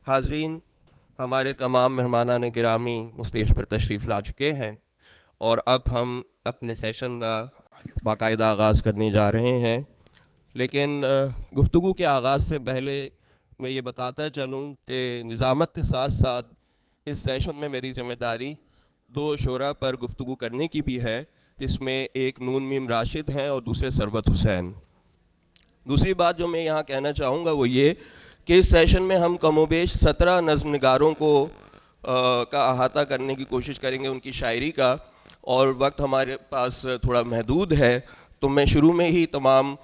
حاضرین، ہمارے تمام مہمانان گرامی اسٹیج پر تشریف لا چکے ہیں اور اب ہم اپنے سیشن کا باقاعدہ آغاز کرنے جا رہے ہیں، لیکن گفتگو کے آغاز سے پہلے میں یہ بتاتا چلوں کہ نظامت کے ساتھ ساتھ اس سیشن میں میری ذمہ داری دو شعراء پر گفتگو کرنے کی بھی ہے، جس میں ایک نون میم راشد ہیں اور دوسرے ثروت حسین۔ دوسری بات جو میں یہاں کہنا چاہوں گا وہ یہ کہ اس سیشن میں ہم کم و بیش 17 نظم نگاروں کو کا احاطہ کرنے کی کوشش کریں گے، ان کی شاعری کا، اور وقت ہمارے پاس تھوڑا محدود ہے، تو میں شروع میں ہی تمام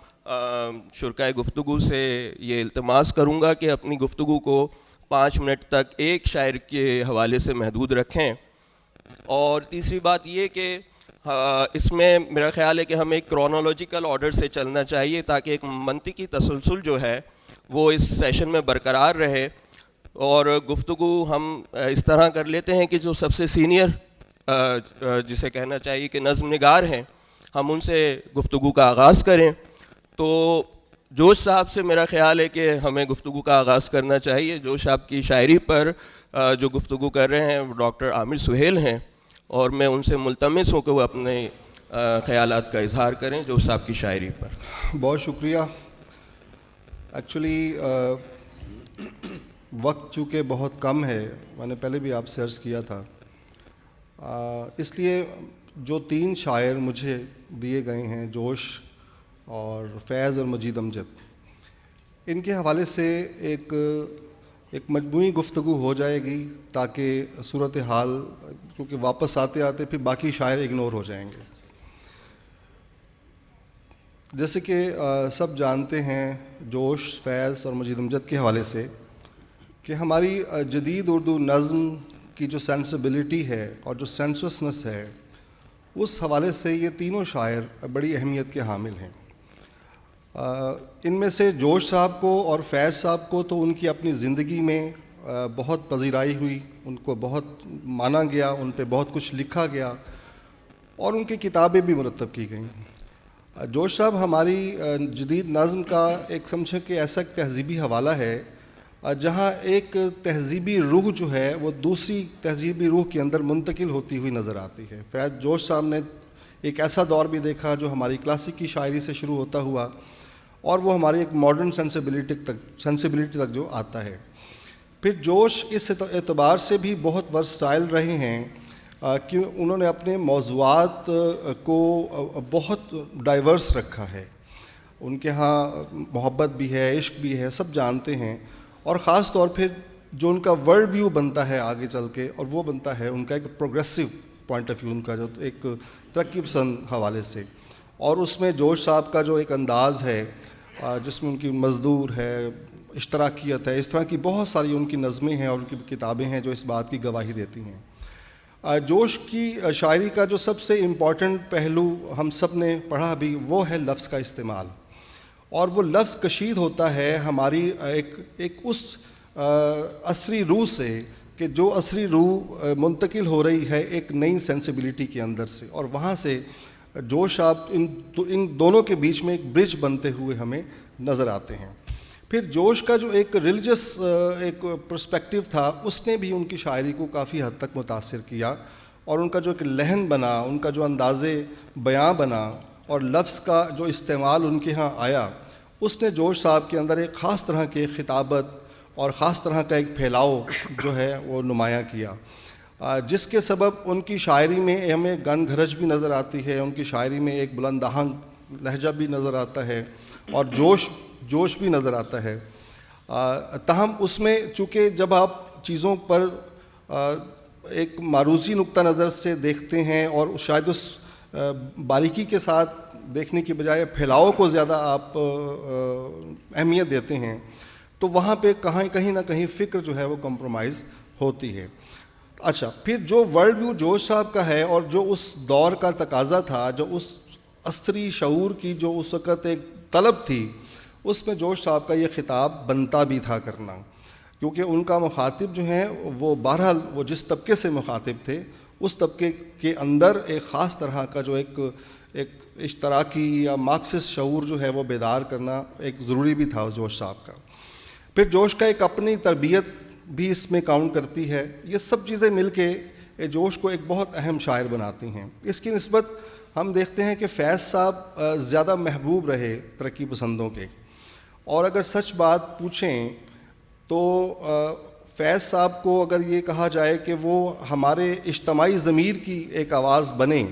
شرکائے گفتگو سے یہ التماس کروں گا کہ اپنی گفتگو کو 5 منٹ تک ایک شاعر کے حوالے سے محدود رکھیں۔ اور تیسری بات یہ کہ اس میں میرا خیال ہے کہ ہمیں ایک کرونالوجیکل آرڈر سے چلنا چاہیے تاکہ ایک منطقی تسلسل جو ہے وہ اس سیشن میں برقرار رہے، اور گفتگو ہم اس طرح کر لیتے ہیں کہ جو سب سے سینئر جسے کہنا چاہیے کہ نظم نگار ہیں، ہم ان سے گفتگو کا آغاز کریں۔ تو جوش صاحب سے میرا خیال ہے کہ ہمیں گفتگو کا آغاز کرنا چاہیے۔ جوش صاحب کی شاعری پر جو گفتگو کر رہے ہیں وہ ڈاکٹر عامر سہیل ہیں، اور میں ان سے ملتمس ہوں کہ وہ اپنے خیالات کا اظہار کریں جوش صاحب کی شاعری پر۔ بہت شکریہ۔ ایکچولی وقت چونکہ بہت کم ہے، میں نے پہلے بھی آپ سے عرض کیا تھا، اس لیے جو 3 شاعر مجھے دیے گئے ہیں، جوش اور فیض اور مجید امجد، ان کے حوالے سے ایک مجموعی گفتگو ہو جائے گی تاکہ صورتحال، کیونکہ واپس آتے آتے پھر باقی شاعر اگنور ہو جائیں گے۔ جیسے کہ سب جانتے ہیں جوش، فیض اور مجید امجد کے حوالے سے کہ ہماری جدید اردو نظم کی جو سینسبلٹی ہے اور جو سینسوسنس ہے، اس حوالے سے یہ تینوں شاعر بڑی اہمیت کے حامل ہیں۔ ان میں سے جوش صاحب کو اور فیض صاحب کو تو ان کی اپنی زندگی میں بہت پذیرائی ہوئی، ان کو بہت مانا گیا، ان پہ بہت کچھ لکھا گیا اور ان کی کتابیں بھی مرتب کی گئیں۔ جوش صاحب ہماری جدید نظم کا ایک سمجھے کہ ایسا تہذیبی حوالہ ہے جہاں ایک تہذیبی روح جو ہے وہ دوسری تہذیبی روح کے اندر منتقل ہوتی ہوئی نظر آتی ہے۔ فیض جوش صاحب نے ایک ایسا دور بھی دیکھا جو ہماری کلاسیکی شاعری سے شروع ہوتا ہوا اور وہ ہماری ایک ماڈرن سینسیبلٹی تک جو آتا ہے۔ پھر جوش اس اعتبار سے بھی بہت ورسٹائل رہے ہیں کہ انہوں نے اپنے موضوعات کو بہت ڈائیورس رکھا ہے۔ ان کے ہاں محبت بھی ہے، عشق بھی ہے، سب جانتے ہیں، اور خاص طور پہ جو ان کا ورلڈ ویو بنتا ہے آگے چل کے، اور وہ بنتا ہے ان کا ایک پروگریسو پوائنٹ آف ویو، ان کا جو ایک ترقی پسند حوالے سے۔ اور اس میں جوش صاحب کا جو ایک انداز ہے جس میں ان کی مزدور ہے، اشتراکیت ہے، اس طرح کی بہت ساری ان کی نظمیں ہیں اور ان کی کتابیں ہیں جو اس بات کی گواہی دیتی ہیں۔ جوش کی شاعری کا جو سب سے امپورٹنٹ پہلو ہم سب نے پڑھا بھی وہ ہے لفظ کا استعمال، اور وہ لفظ کشید ہوتا ہے ہماری ایک اس عصری روح سے کہ جو عصری روح منتقل ہو رہی ہے ایک نئی سینسیبلٹی کے اندر سے، اور وہاں سے جوش آپ ان دونوں کے بیچ میں ایک برج بنتے ہوئے ہمیں نظر آتے ہیں۔ پھر جوش کا جو ایک ریلیجس ایک پرسپیکٹیو تھا، اس نے بھی ان کی شاعری کو کافی حد تک متاثر کیا، اور ان کا جو ایک لحن بنا، ان کا جو انداز بیاں بنا اور لفظ کا جو استعمال ان کے ہاں آیا، اس نے جوش صاحب کے اندر ایک خاص طرح کی خطابت اور خاص طرح کا ایک پھیلاؤ جو ہے وہ نمایاں کیا، جس کے سبب ان کی شاعری میں ہمیں گن گھرج بھی نظر آتی ہے، ان کی شاعری میں ایک بلند آہنگ لہجہ بھی نظر آتا ہے اور جوش بھی نظر آتا ہے۔ تاہم اس میں چونکہ جب آپ چیزوں پر ایک معروضی نقطہ نظر سے دیکھتے ہیں اور شاید اس باریکی کے ساتھ دیکھنے کی بجائے پھیلاؤ کو زیادہ آپ اہمیت دیتے ہیں، تو وہاں پہ کہیں نہ کہیں فکر جو ہے وہ کمپرومائز ہوتی ہے۔ اچھا، پھر جو ورلڈ ویو جوش صاحب کا ہے اور جو اس دور کا تقاضا تھا، جو اس عصری شعور کی جو اس وقت ایک طلب تھی، اس میں جوش صاحب کا یہ خطاب بنتا بھی تھا کرنا، کیونکہ ان کا مخاطب جو ہیں وہ بہرحال وہ جس طبقے سے مخاطب تھے، اس طبقے کے اندر ایک خاص طرح کا جو ایک اشتراکی یا مارکسسٹ شعور جو ہے وہ بیدار کرنا ایک ضروری بھی تھا جوش صاحب کا۔ پھر جوش کا ایک اپنی تربیت بھی اس میں کاؤنٹ کرتی ہے. یہ سب چیزیں مل کے جوش کو ایک بہت اہم شاعر بناتی ہیں. اس کی نسبت ہم دیکھتے ہیں کہ فیض صاحب زیادہ محبوب رہے ترقی پسندوں کے, اور اگر سچ بات پوچھیں تو فیض صاحب کو اگر یہ کہا جائے کہ وہ ہمارے اجتماعی ضمیر کی ایک آواز بنے,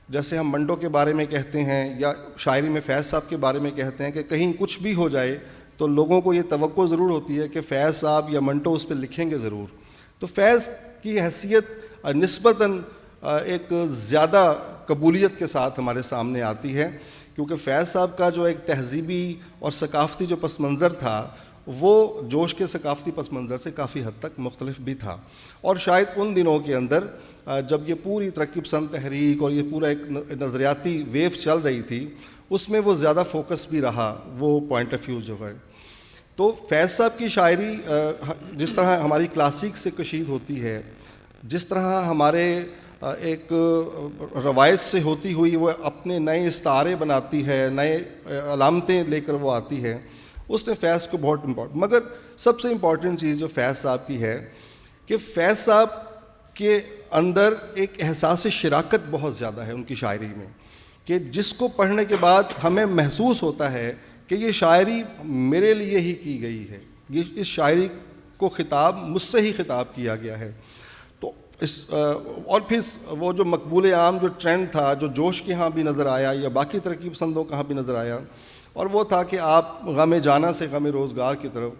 جیسے ہم منڈو کے بارے میں کہتے ہیں یا شاعری میں فیض صاحب کے بارے میں کہتے ہیں کہ کہیں کچھ بھی ہو جائے تو لوگوں کو یہ توقع ضرور ہوتی ہے کہ فیض صاحب یا منٹو اس پہ لکھیں گے ضرور. تو فیض کی حیثیت نسبتاً ایک زیادہ قبولیت کے ساتھ ہمارے سامنے آتی ہے, کیونکہ فیض صاحب کا جو ایک تہذیبی اور ثقافتی جو پس منظر تھا وہ جوش کے ثقافتی پس منظر سے کافی حد تک مختلف بھی تھا. اور شاید ان دنوں کے اندر جب یہ پوری ترقی پسند تحریک اور یہ پورا ایک نظریاتی ویو چل رہی تھی, اس میں وہ زیادہ فوکس بھی رہا وہ پوائنٹ آف ویو جو ہے. تو فیض صاحب کی شاعری جس طرح ہماری کلاسک سے کشید ہوتی ہے, جس طرح ہمارے ایک روایت سے ہوتی ہوئی وہ اپنے نئے استعارے بناتی ہے, نئے علامتیں لے کر وہ آتی ہے, اس نے فیض کو بہت مگر سب سے امپورٹنٹ چیز جو فیض صاحب کی ہے کہ فیض صاحب کے اندر ایک احساس شراکت بہت زیادہ ہے ان کی شاعری میں, کہ جس کو پڑھنے کے بعد ہمیں محسوس ہوتا ہے کہ یہ شاعری میرے لیے ہی کی گئی ہے, یہ اس شاعری کو خطاب مجھ سے ہی خطاب کیا گیا ہے. تو اس اور پھر وہ جو مقبول عام جو ٹرینڈ تھا جو جوش کے ہاں بھی نظر آیا یا باقی ترقی پسندوں کے ہاں بھی نظر آیا, اور وہ تھا کہ آپ غم جانا سے غم روزگار کی طرف,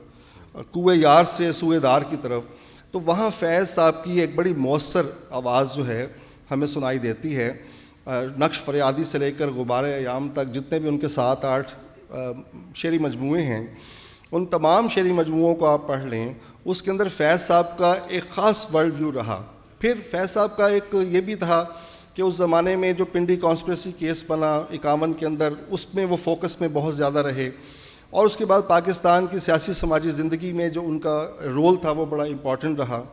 کوئے یار سے سوئے دار کی طرف, تو وہاں فیض صاحب کی ایک بڑی مؤثر آواز جو ہے ہمیں سنائی دیتی ہے. نقش فریادی سے لے کر غبار ایام تک جتنے بھی ان کے 7-8 شعری مجموعے ہیں, ان تمام شعری مجموعوں کو آپ پڑھ لیں, اس کے اندر فیض صاحب کا ایک خاص ورلڈ ویو رہا. پھر فیض صاحب کا ایک یہ بھی تھا کہ اس زمانے میں جو پنڈی کانسپریسی کیس بنا 51 کے اندر, اس میں وہ فوکس میں بہت زیادہ رہے, اور اس کے بعد پاکستان کی سیاسی سماجی زندگی میں جو ان کا رول تھا وہ بڑا امپورٹنٹ رہا.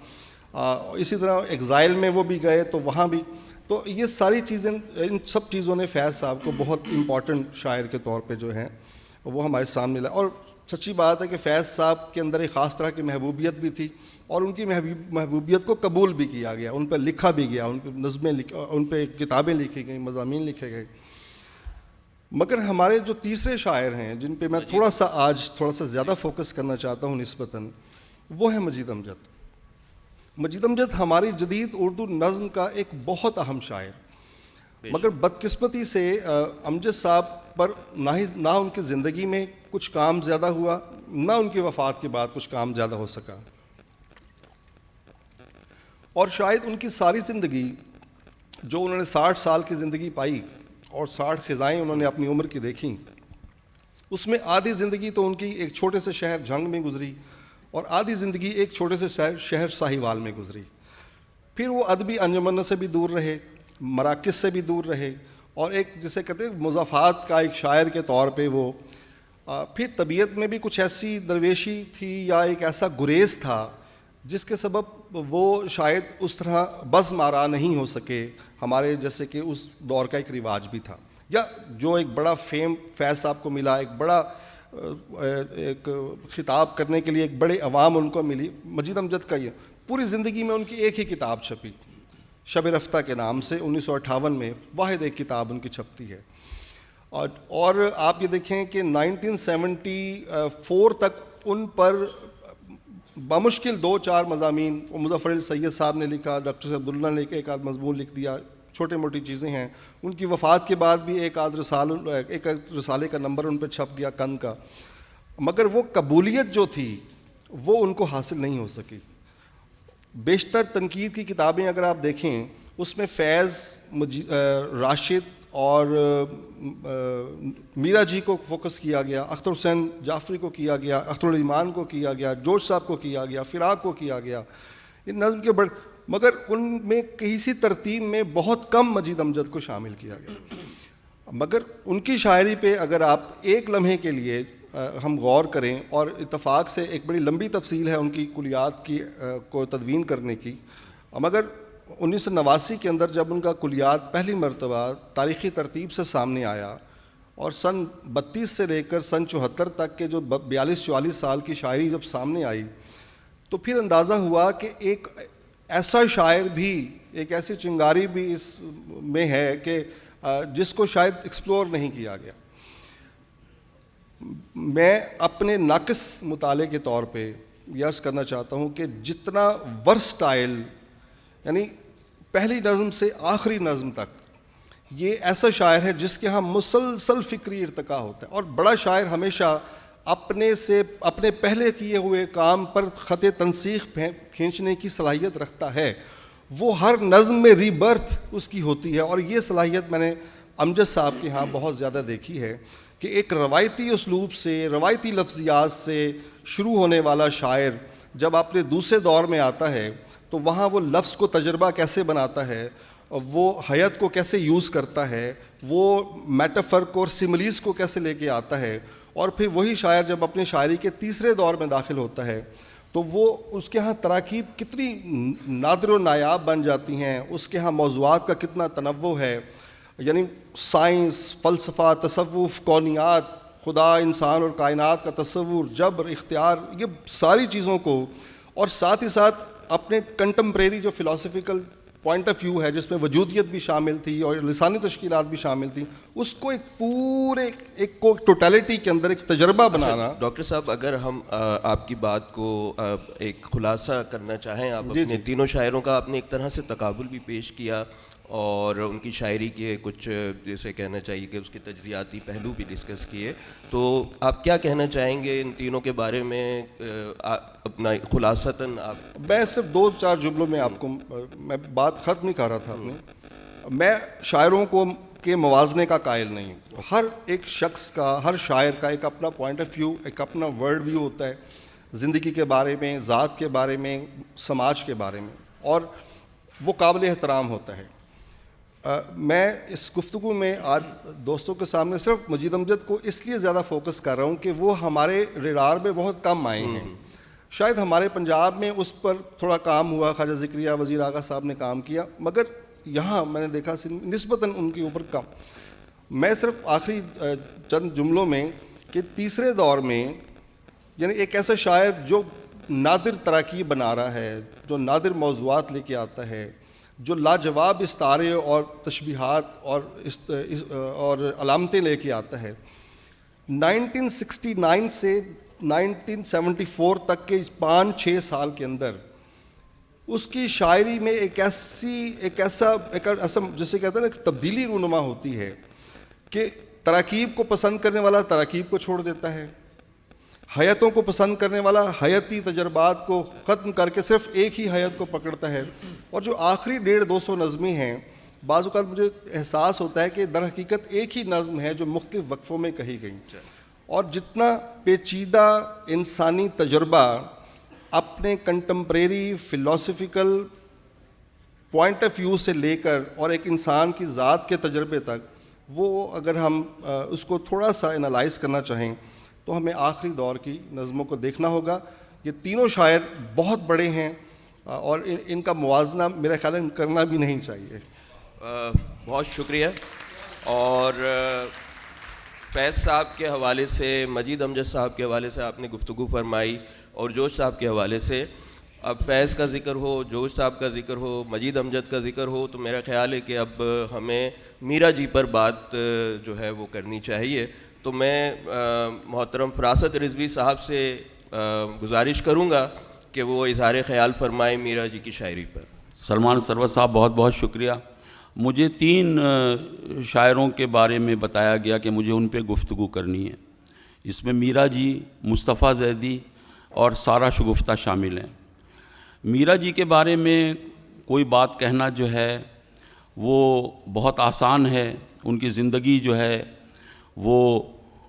اسی طرح ایگزائل میں وہ بھی گئے تو وہاں بھی, تو یہ ساری چیزیں ان سب چیزوں نے فیض صاحب کو بہت امپورٹنٹ شاعر کے طور پہ جو ہیں وہ ہمارے سامنے لائے. اور سچی بات ہے کہ فیض صاحب کے اندر ایک خاص طرح کی محبوبیت بھی تھی, اور ان کی محبوبیت کو قبول بھی کیا گیا, ان پہ لکھا بھی گیا, ان پہ نظمیں ان پہ کتابیں لکھی گئیں, مضامین لکھے گئے. مگر ہمارے جو تیسرے شاعر ہیں جن پہ میں تھوڑا سا زیادہ فوکس کرنا چاہتا ہوں نسبتاً, وہ ہے مجید امجد. مجید امجد ہماری جدید اردو نظم کا ایک بہت اہم شاعر, مگر بدقسمتی سے امجد صاحب پر نہ ان کی زندگی میں کچھ کام زیادہ ہوا, نہ ان کی وفات کے بعد کچھ کام زیادہ ہو سکا. اور شاید ان کی ساری زندگی جو انہوں نے 60 سال کی زندگی پائی اور 60 خزائیں انہوں نے اپنی عمر کی دیکھیں, اس میں آدھی زندگی تو ان کی ایک چھوٹے سے شہر جھنگ میں گزری, اور آدھی زندگی ایک چھوٹے سے شہر ساہیوال میں گزری. پھر وہ ادبی انجمن سے بھی دور رہے, مراکز سے بھی دور رہے, اور ایک جسے کہتے ہیں مضافات کا ایک شاعر کے طور پہ وہ پھر طبیعت میں بھی کچھ ایسی درویشی تھی یا ایک ایسا گریز تھا جس کے سبب وہ شاید اس طرح بزم آرا نہیں ہو سکے ہمارے جیسے کہ اس دور کا ایک رواج بھی تھا, یا جو ایک بڑا فیم فیض صاحب کو ملا, ایک بڑا ایک خطاب کرنے کے لیے ایک بڑے عوام ان کو ملی. مجید امجد کا یہ پوری زندگی میں ان کی ایک ہی کتاب چھپی, شب رفتہ کے نام سے 1958 میں واحد ایک کتاب ان کی چھپتی ہے. اور آپ یہ دیکھیں کہ 1974 تک ان پر بمشکل 2-4 مضامین مظفر علی سید صاحب نے لکھا, ڈاکٹر صاحب عبداللہ نے ایک آدھ مضمون لکھ دیا, چھوٹی موٹی چیزیں ہیں. ان کی وفات کے بعد بھی ایک آدھ رسالے کا نمبر ان پہ چھپ گیا کن کا, مگر وہ قبولیت جو تھی وہ ان کو حاصل نہیں ہو سکی. بیشتر تنقید کی کتابیں اگر آپ دیکھیں اس میں فیض, راشد اور میرا جی کو فوکس کیا گیا, اختر حسین جعفری کو کیا گیا, اختر الایمان کو کیا گیا, جوش صاحب کو کیا گیا, فراق کو کیا گیا, ان نظم کے مگر ان میں کسی ترتیب میں بہت کم مجید امجد کو شامل کیا گیا. مگر ان کی شاعری پہ اگر آپ ایک لمحے کے لیے ہم غور کریں, اور اتفاق سے ایک بڑی لمبی تفصیل ہے ان کی کلیات کی کو تدوین کرنے کی, مگر 1989 کے اندر جب ان کا کلیات پہلی مرتبہ تاریخی ترتیب سے سامنے آیا, اور سن 32 سے لے کر سن 74 تک کے جو 42-44 سال کی شاعری جب سامنے آئی, تو پھر اندازہ ہوا کہ ایک ایسا شاعر بھی، ایک ایسی چنگاری بھی اس میں ہے کہ جس کو شاید ایکسپلور نہیں کیا گیا. میں اپنے ناقص مطالعے کے طور پہ یہ عرض کرنا چاہتا ہوں کہ جتنا ورسٹائل، یعنی پہلی نظم سے آخری نظم تک یہ ایسا شاعر ہے جس کے ہاں مسلسل فکری ارتقاء ہوتا ہے. اور بڑا شاعر ہمیشہ اپنے پہلے کیے ہوئے کام پر خط تنسیخ کھینچنے کی صلاحیت رکھتا ہے. وہ ہر نظم میں ری برتھ اس کی ہوتی ہے، اور یہ صلاحیت میں نے امجد صاحب کے ہاں بہت زیادہ دیکھی ہے کہ ایک روایتی اسلوب سے، روایتی لفظیات سے شروع ہونے والا شاعر جب اپنے دوسرے دور میں آتا ہے تو وہاں وہ لفظ کو تجربہ کیسے بناتا ہے، وہ حیت کو کیسے یوز کرتا ہے، وہ میٹافر کو اور سملیز کو کیسے لے کے آتا ہے. اور پھر وہی شاعر جب اپنی شاعری کے تیسرے دور میں داخل ہوتا ہے تو وہ اس کے ہاں تراکیب کتنی نادر و نایاب بن جاتی ہیں، اس کے ہاں موضوعات کا کتنا تنوع ہے. یعنی سائنس، فلسفہ، تصوف، کونیات، خدا، انسان اور کائنات کا تصور، جبر، اختیار، یہ ساری چیزوں کو، اور ساتھ ہی ساتھ اپنے کنٹمپریری جو فلاسفیکل پوائنٹ آف ویو ہے جس میں وجودیت بھی شامل تھی اور لسانی تشکیلات بھی شامل تھیں، اس کو ایک پورے ایک ٹوٹیلٹی کے اندر ایک تجربہ بنانا. ڈاکٹر صاحب، اگر ہم آپ کی بات کو ایک خلاصہ کرنا چاہیں، آپ اپنے تینوں شاعروں کا آپ نے ایک طرح سے تقابل بھی پیش کیا اور ان کی شاعری کے کچھ جیسے کہنا چاہیے کہ اس کے تجزیاتی پہلو بھی ڈسکس کیے، تو آپ کیا کہنا چاہیں گے ان تینوں کے بارے میں اپنا خلاصتاً؟ آپ میں صرف 2-4 جملوں میں آپ کو، میں بات ختم نہیں کر رہا تھا اپنے. میں شاعروں کو کے موازنے کا قائل نہیں ہوں. ہر ایک شخص کا، ہر شاعر کا ایک اپنا پوائنٹ آف ویو، ایک اپنا ورلڈ ویو ہوتا ہے زندگی کے بارے میں، ذات کے بارے میں، سماج کے بارے میں، اور وہ قابل احترام ہوتا ہے. میں اس گفتگو میں آج دوستوں کے سامنے صرف مجید امجد کو اس لیے زیادہ فوکس کر رہا ہوں کہ وہ ہمارے ریڈار میں بہت کم آئے ہیں. شاید ہمارے پنجاب میں اس پر تھوڑا کام ہوا، خواجہ ذکریہ وزیر آغا صاحب نے کام کیا، مگر یہاں میں نے دیکھا نسبتاً ان کے اوپر کم. میں صرف آخری چند جملوں میں کہ تیسرے دور میں یعنی ایک ایسا شاعر جو نادر تراکیب بنا رہا ہے، جو نادر موضوعات لے کے آتا ہے، جو لاجواب استعارے اور تشبیہات اور علامتیں لے کے آتا ہے. 1969 سے 1974 تک کے 5-6 سال کے اندر اس کی شاعری میں ایک ایسا جسے کہتے ہیں نا تبدیلی رونما ہوتی ہے کہ تراکیب کو پسند کرنے والا تراکیب کو چھوڑ دیتا ہے، حیتوں کو پسند کرنے والا حیاتی تجربات کو ختم کر کے صرف ایک ہی حیت کو پکڑتا ہے. اور جو آخری 150-200 نظمیں ہیں، بعض اوقات مجھے احساس ہوتا ہے کہ در حقیقت ایک ہی نظم ہے جو مختلف وقفوں میں کہی گئی. اور جتنا پیچیدہ انسانی تجربہ اپنے contemporary philosophical point of view سے لے کر اور ایک انسان کی ذات کے تجربے تک، وہ اگر ہم اس کو تھوڑا سا انالائز کرنا چاہیں تو ہمیں آخری دور کی نظموں کو دیکھنا ہوگا. یہ تینوں شاعر بہت بڑے ہیں اور ان کا موازنہ میرا خیال ہے کرنا بھی نہیں چاہیے. بہت شکریہ. اور فیض صاحب کے حوالے سے، مجید امجد صاحب کے حوالے سے آپ نے گفتگو فرمائی، اور جوش صاحب کے حوالے سے. اب فیض کا ذکر ہو، جوش صاحب کا ذکر ہو، مجید امجد کا ذکر ہو، تو میرا خیال ہے کہ اب ہمیں میرا جی پر بات جو ہے وہ کرنی چاہیے. تو میں محترم فراست رضوی صاحب سے گزارش کروں گا کہ وہ اظہار خیال فرمائیں میرا جی کی شاعری پر. سلمان سرور صاحب بہت بہت شکریہ. مجھے 3 شاعروں کے بارے میں بتایا گیا کہ مجھے ان پہ گفتگو کرنی ہے. اس میں میرا جی، مصطفیٰ زیدی اور سارہ شگفتہ شامل ہیں. میرا جی کے بارے میں کوئی بات کہنا جو ہے وہ بہت آسان ہے. ان کی زندگی جو ہے وہ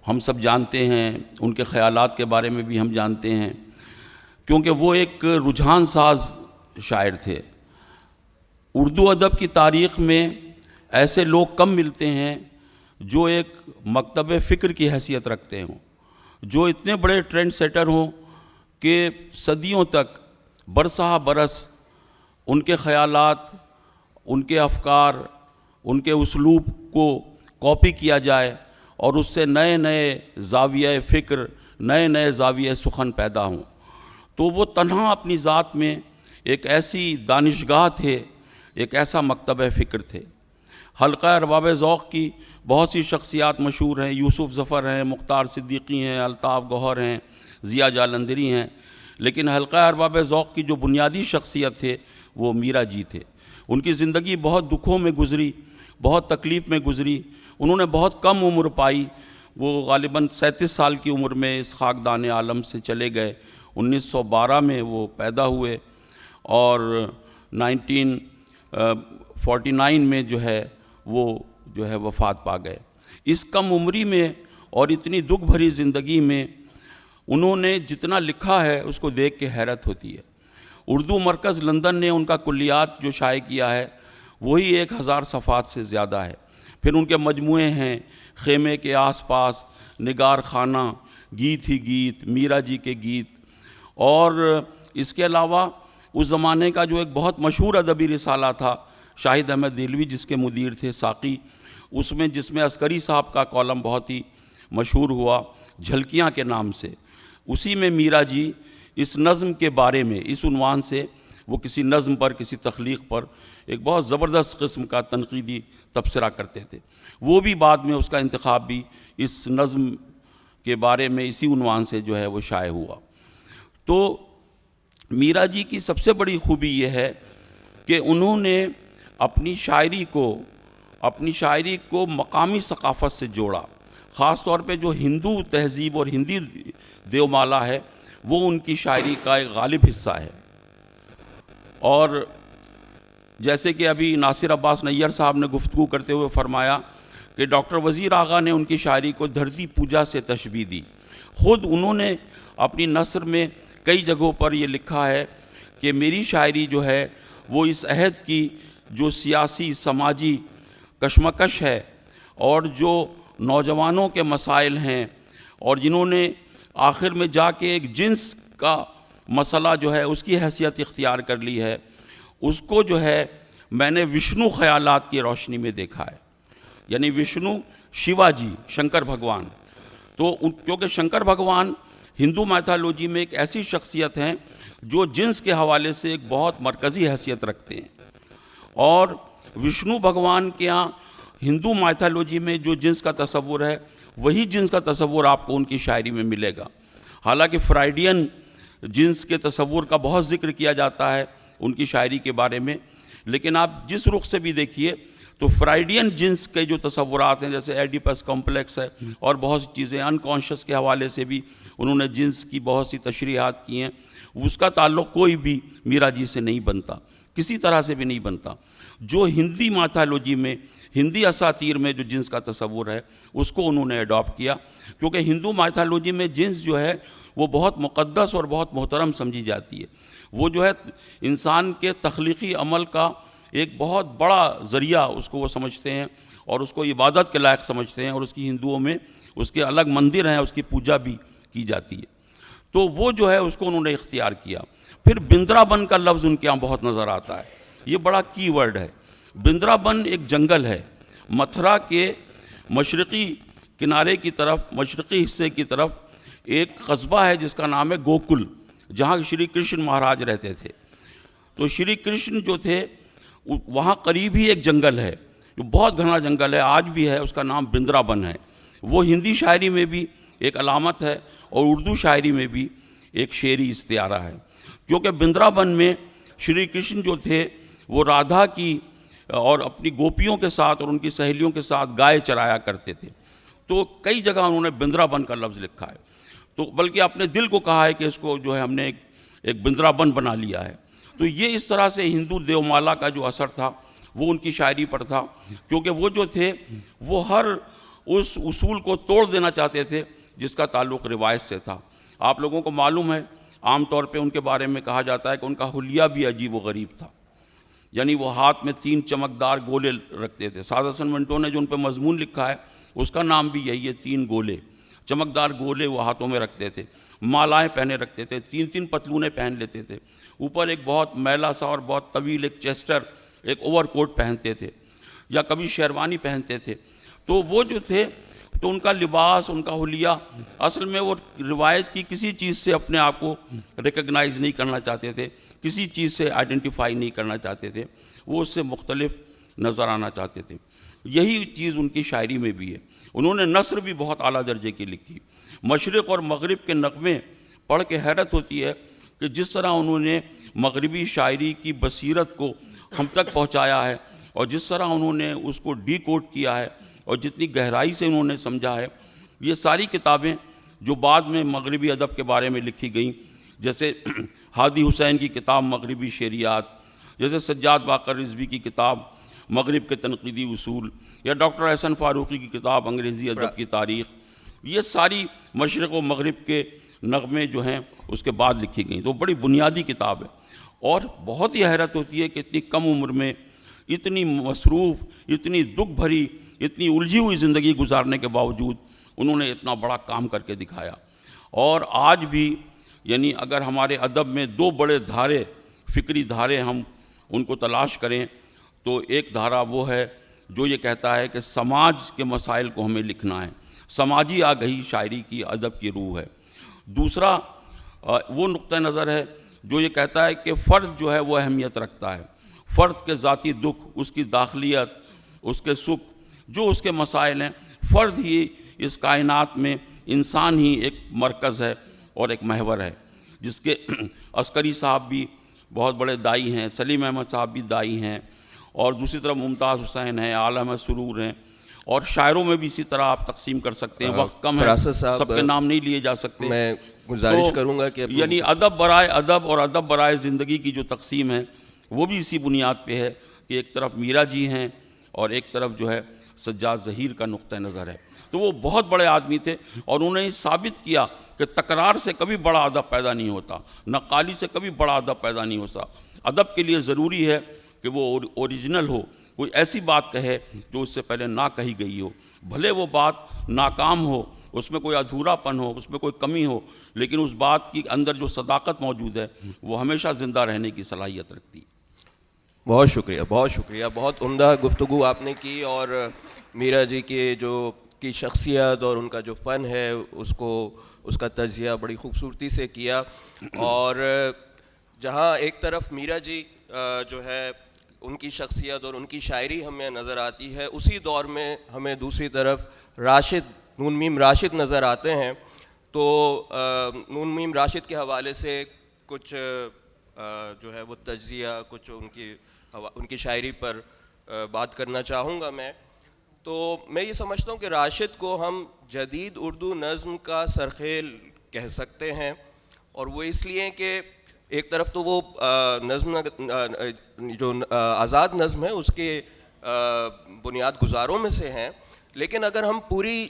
ہم سب جانتے ہیں، ان کے خیالات کے بارے میں بھی ہم جانتے ہیں، کیونکہ وہ ایک رجحان ساز شاعر تھے. اردو ادب کی تاریخ میں ایسے لوگ کم ملتے ہیں جو ایک مکتب فکر کی حیثیت رکھتے ہوں، جو اتنے بڑے ٹرینڈ سیٹر ہوں کہ صدیوں تک برسہ برس ان کے خیالات، ان کے افکار، ان کے اسلوب کو کاپی کیا جائے اور اس سے نئے نئے زاویہ فکر، نئے نئے زاویہ سخن پیدا ہوں. تو وہ تنہا اپنی ذات میں ایک ایسی دانشگاہ تھے، ایک ایسا مکتبہ فکر تھے۔ حلقہ ارباب ذوق کی بہت سی شخصیات مشہور ہیں، یوسف ظفر ہیں، مختار صدیقی ہیں، الطاف گوہر ہیں، ضیاء جالندھری ہیں، لیکن حلقہ ارباب ذوق کی جو بنیادی شخصیت تھے وہ میرا جی تھے۔ ان کی زندگی بہت دکھوں میں گزری، بہت تکلیف میں گزری، انہوں نے بہت کم عمر پائی، وہ غالباً 37 سال کی عمر میں اس خاکدان عالم سے چلے گئے۔ 1912 میں وہ پیدا ہوئے اور 1949 میں جو ہے وفات پا گئے۔ اس کم عمری میں اور اتنی دکھ بھری زندگی میں انہوں نے جتنا لکھا ہے اس کو دیکھ کے حیرت ہوتی ہے۔ اردو مرکز لندن نے ان کا کلیات جو شائع کیا ہے وہی 1000 صفحات سے زیادہ ہے۔ پھر ان کے مجموعے ہیں خیمے کے آس پاس، نگار خانہ، گیت ہی گیت، میرا جی کے گیت، اور اس کے علاوہ اس زمانے کا جو ایک بہت مشہور ادبی رسالہ تھا شاہد احمد دہلوی جس کے مدیر تھے ساقی، جس میں عسکری صاحب کا کالم بہت ہی مشہور ہوا جھلکیاں کے نام سے، اسی میں میرا جی اس نظم کے بارے میں اس عنوان سے وہ کسی نظم پر، کسی تخلیق پر ایک بہت زبردست قسم کا تنقیدی تبصرہ کرتے تھے۔ وہ بھی بعد میں اس کا انتخاب بھی اس نظم کے بارے میں اسی عنوان سے جو ہے وہ شائع ہوا۔ تو میرا جی کی سب سے بڑی خوبی یہ ہے کہ انہوں نے اپنی شاعری کو مقامی ثقافت سے جوڑا، خاص طور پہ جو ہندو تہذیب اور ہندی دیومالا ہے وہ ان کی شاعری کا ایک غالب حصہ ہے۔ اور جیسے کہ ابھی ناصر عباس نیّر صاحب نے گفتگو کرتے ہوئے فرمایا کہ ڈاکٹر وزیر آغا نے ان کی شاعری کو دھرتی پوجا سے تشبیہ دی۔ خود انہوں نے اپنی نثر میں کئی جگہوں پر یہ لکھا ہے کہ میری شاعری جو ہے وہ اس عہد کی جو سیاسی سماجی کشمکش ہے اور جو نوجوانوں کے مسائل ہیں اور جنہوں نے آخر میں جا کے ایک جنس کا مسئلہ جو ہے اس کی حیثیت اختیار کر لی ہے، اس کو جو ہے میں نے وشنو خیالات کی روشنی میں دیکھا ہے۔ یعنی وشنو شیوا جی، شنکر بھگوان، تو کیونکہ شنکر بھگوان ہندو میتھالوجی میں ایک ایسی شخصیت ہیں جو جنس کے حوالے سے ایک بہت مرکزی حیثیت رکھتے ہیں، اور وشنو بھگوان کے ہاں ہندو میتھالوجی میں جو جنس کا تصور ہے وہی جنس کا تصور آپ کو ان کی شاعری میں ملے گا۔ حالانکہ فرائیڈین جنس کے تصور کا بہت ذکر کیا جاتا ہے ان کی شاعری کے بارے میں، لیکن آپ جس رخ سے بھی دیکھیے تو فرائیڈین جنس کے جو تصورات ہیں جیسے ایڈیپس کمپلیکس ہے اور بہت سی چیزیں انکانشس کے حوالے سے بھی انہوں نے جنس کی بہت سی تشریحات کی ہیں، اس کا تعلق کوئی بھی میرا جی سے نہیں بنتا، کسی طرح سے بھی نہیں بنتا۔ جو ہندی میتھالوجی میں، ہندی اساطیر میں جو جنس کا تصور ہے اس کو انہوں نے اڈاپٹ کیا، کیونکہ ہندو میتھالوجی میں جنس جو ہے وہ بہت مقدس اور بہت محترم سمجھی جاتی ہے، وہ جو ہے انسان کے تخلیقی عمل کا ایک بہت بڑا ذریعہ اس کو وہ سمجھتے ہیں اور اس کو عبادت کے لائق سمجھتے ہیں، اور اس کی ہندوؤں میں اس کے الگ مندر ہیں، اس کی پوجا بھی کی جاتی ہے۔ تو وہ جو ہے اس کو انہوں نے اختیار کیا۔ پھر بندرا بن کا لفظ ان کے یہاں بہت نظر آتا ہے، یہ بڑا کی ورڈ ہے۔ بندرا بن ایک جنگل ہے متھرا کے مشرقی کنارے کی طرف، مشرقی حصے کی طرف ایک قصبہ ہے جس کا نام ہے گوکل، جہاں شری کرشن مہاراج رہتے تھے۔ تو شری کرشن جو تھے وہاں قریب ہی ایک جنگل ہے جو بہت گھنا جنگل ہے، آج بھی ہے، اس کا نام بندرا بن ہے۔ وہ ہندی شاعری میں بھی ایک علامت ہے اور اردو شاعری میں بھی ایک شعری استعارہ ہے، کیونکہ بندرا بن میں شری کرشن جو تھے وہ رادھا کی اور اپنی گوپیوں کے ساتھ اور ان کی سہیلیوں کے ساتھ گائے چرایا کرتے تھے۔ تو کئی جگہ انہوں نے بندرا بن کا لفظ لکھا ہے، تو بلکہ اپنے دل کو کہا ہے کہ اس کو جو ہے ہم نے ایک بندرا بن بنا لیا ہے۔ تو یہ اس طرح سے ہندو دیومالا کا جو اثر تھا وہ ان کی شاعری پر تھا، کیونکہ وہ جو تھے وہ ہر اس اصول کو توڑ دینا چاہتے تھے جس کا تعلق روایت سے تھا۔ آپ لوگوں کو معلوم ہے عام طور پہ ان کے بارے میں کہا جاتا ہے کہ ان کا حلیہ بھی عجیب و غریب تھا، یعنی وہ ہاتھ میں 3 چمکدار گولے رکھتے تھے۔ سعد حسن منٹو نے جو ان پہ مضمون لکھا ہے اس کا نام بھی یہی ہے، 3 گولے، چمکدار گولے وہ ہاتھوں میں رکھتے تھے، مالائیں پہنے رکھتے تھے، 3 پتلونیں پہن لیتے تھے، اوپر ایک بہت میلا سا اور بہت طویل ایک چیسٹر، ایک اوور کوٹ پہنتے تھے یا کبھی شیروانی پہنتے تھے۔ تو وہ جو تھے تو ان کا لباس، ان کا حلیہ، اصل میں وہ روایت کی کسی چیز سے اپنے آپ کو ریکگنائز نہیں کرنا چاہتے تھے، کسی چیز سے آئیڈینٹیفائی نہیں کرنا چاہتے تھے، وہ اس سے مختلف نظر آنا چاہتے تھے۔ یہی چیز ان کی شاعری میں بھی ہے۔ انہوں نے نثر بھی بہت اعلیٰ درجے کی لکھی۔ مشرق اور مغرب کے نغمے پڑھ کے حیرت ہوتی ہے کہ جس طرح انہوں نے مغربی شاعری کی بصیرت کو ہم تک پہنچایا ہے، اور جس طرح انہوں نے اس کو ڈی کوڈ کیا ہے، اور جتنی گہرائی سے انہوں نے سمجھا ہے۔ یہ ساری کتابیں جو بعد میں مغربی ادب کے بارے میں لکھی گئیں، جیسے ہادی حسین کی کتاب مغربی شعریات، جیسے سجاد باقر رضوی کی کتاب مغرب کے تنقیدی اصول، یا ڈاکٹر احسن فاروقی کی کتاب انگریزی ادب کی تاریخ، یہ ساری مشرق و مغرب کے نغمے جو ہیں اس کے بعد لکھی گئیں۔ تو بڑی بنیادی کتاب ہے، اور بہت ہی حیرت ہوتی ہے کہ اتنی کم عمر میں اتنی مصروف، اتنی دکھ بھری، اتنی الجھی ہوئی زندگی گزارنے کے باوجود انہوں نے اتنا بڑا کام کر کے دکھایا۔ اور آج بھی یعنی اگر ہمارے ادب میں دو بڑے دھارے، فکری دھارے، ہم ان کو تلاش کریں تو ایک دھارا وہ ہے جو یہ کہتا ہے کہ سماج کے مسائل کو ہمیں لکھنا ہے، سماجی آگہی شاعری کی، ادب کی روح ہے۔ دوسرا وہ نقطہ نظر ہے جو یہ کہتا ہے کہ فرد جو ہے وہ اہمیت رکھتا ہے، فرد کے ذاتی دکھ، اس کی داخلیت، اس کے سکھ، جو اس کے مسائل ہیں، فرد ہی اس کائنات میں، انسان ہی ایک مرکز ہے اور ایک محور ہے، جس کے عسکری صاحب بھی بہت بڑے دائی ہیں، سلیم احمد صاحب بھی دائی ہیں، اور دوسری طرف ممتاز حسین ہیں، عالم سرور ہیں، اور شاعروں میں بھی اسی طرح آپ تقسیم کر سکتے ہیں۔ وقت کم ہے، سب کے نام نہیں لیے جا سکتے۔ میں گزارش کروں گا کہ یعنی ادب برائے ادب اور ادب برائے زندگی کی جو تقسیم ہے وہ بھی اسی بنیاد پہ ہے کہ ایک طرف میرا جی ہیں اور ایک طرف جو ہے سجاد ظہیر کا نقطہ نظر ہے۔ تو وہ بہت بڑے آدمی تھے، اور انہوں نے ثابت کیا کہ تکرار سے کبھی بڑا ادب پیدا نہیں ہوتا، نقالی سے کبھی بڑا ادب پیدا نہیں ہوتا۔ ادب کے لیے ضروری ہے کہ وہ اوریجنل ہو، کوئی ایسی بات کہے جو اس سے پہلے نہ کہی گئی ہو، بھلے وہ بات ناکام ہو، اس میں کوئی ادھورا پن ہو، اس میں کوئی کمی ہو، لیکن اس بات کی اندر جو صداقت موجود ہے وہ ہمیشہ زندہ رہنے کی صلاحیت رکھتی ہے۔ بہت شکریہ، بہت شکریہ، بہت عمدہ گفتگو آپ نے کی، اور میرا جی کے کی شخصیت اور ان کا جو فن ہے اس کا تجزیہ بڑی خوبصورتی سے کیا۔ اور جہاں ایک طرف میرا جی جو ہے ان کی شخصیت اور ان کی شاعری ہمیں نظر آتی ہے، اسی دور میں ہمیں دوسری طرف نون میم راشد نظر آتے ہیں۔ تو نون میم راشد کے حوالے سے کچھ جو ہے وہ تجزیہ، کچھ ان کی شاعری پر بات کرنا چاہوں گا میں۔ تو میں یہ سمجھتا ہوں کہ راشد کو ہم جدید اردو نظم کا سرخیل کہہ سکتے ہیں، اور وہ اس لیے کہ ایک طرف تو وہ نظم جو آزاد نظم ہے اس کے بنیاد گزاروں میں سے ہیں، لیکن اگر ہم پوری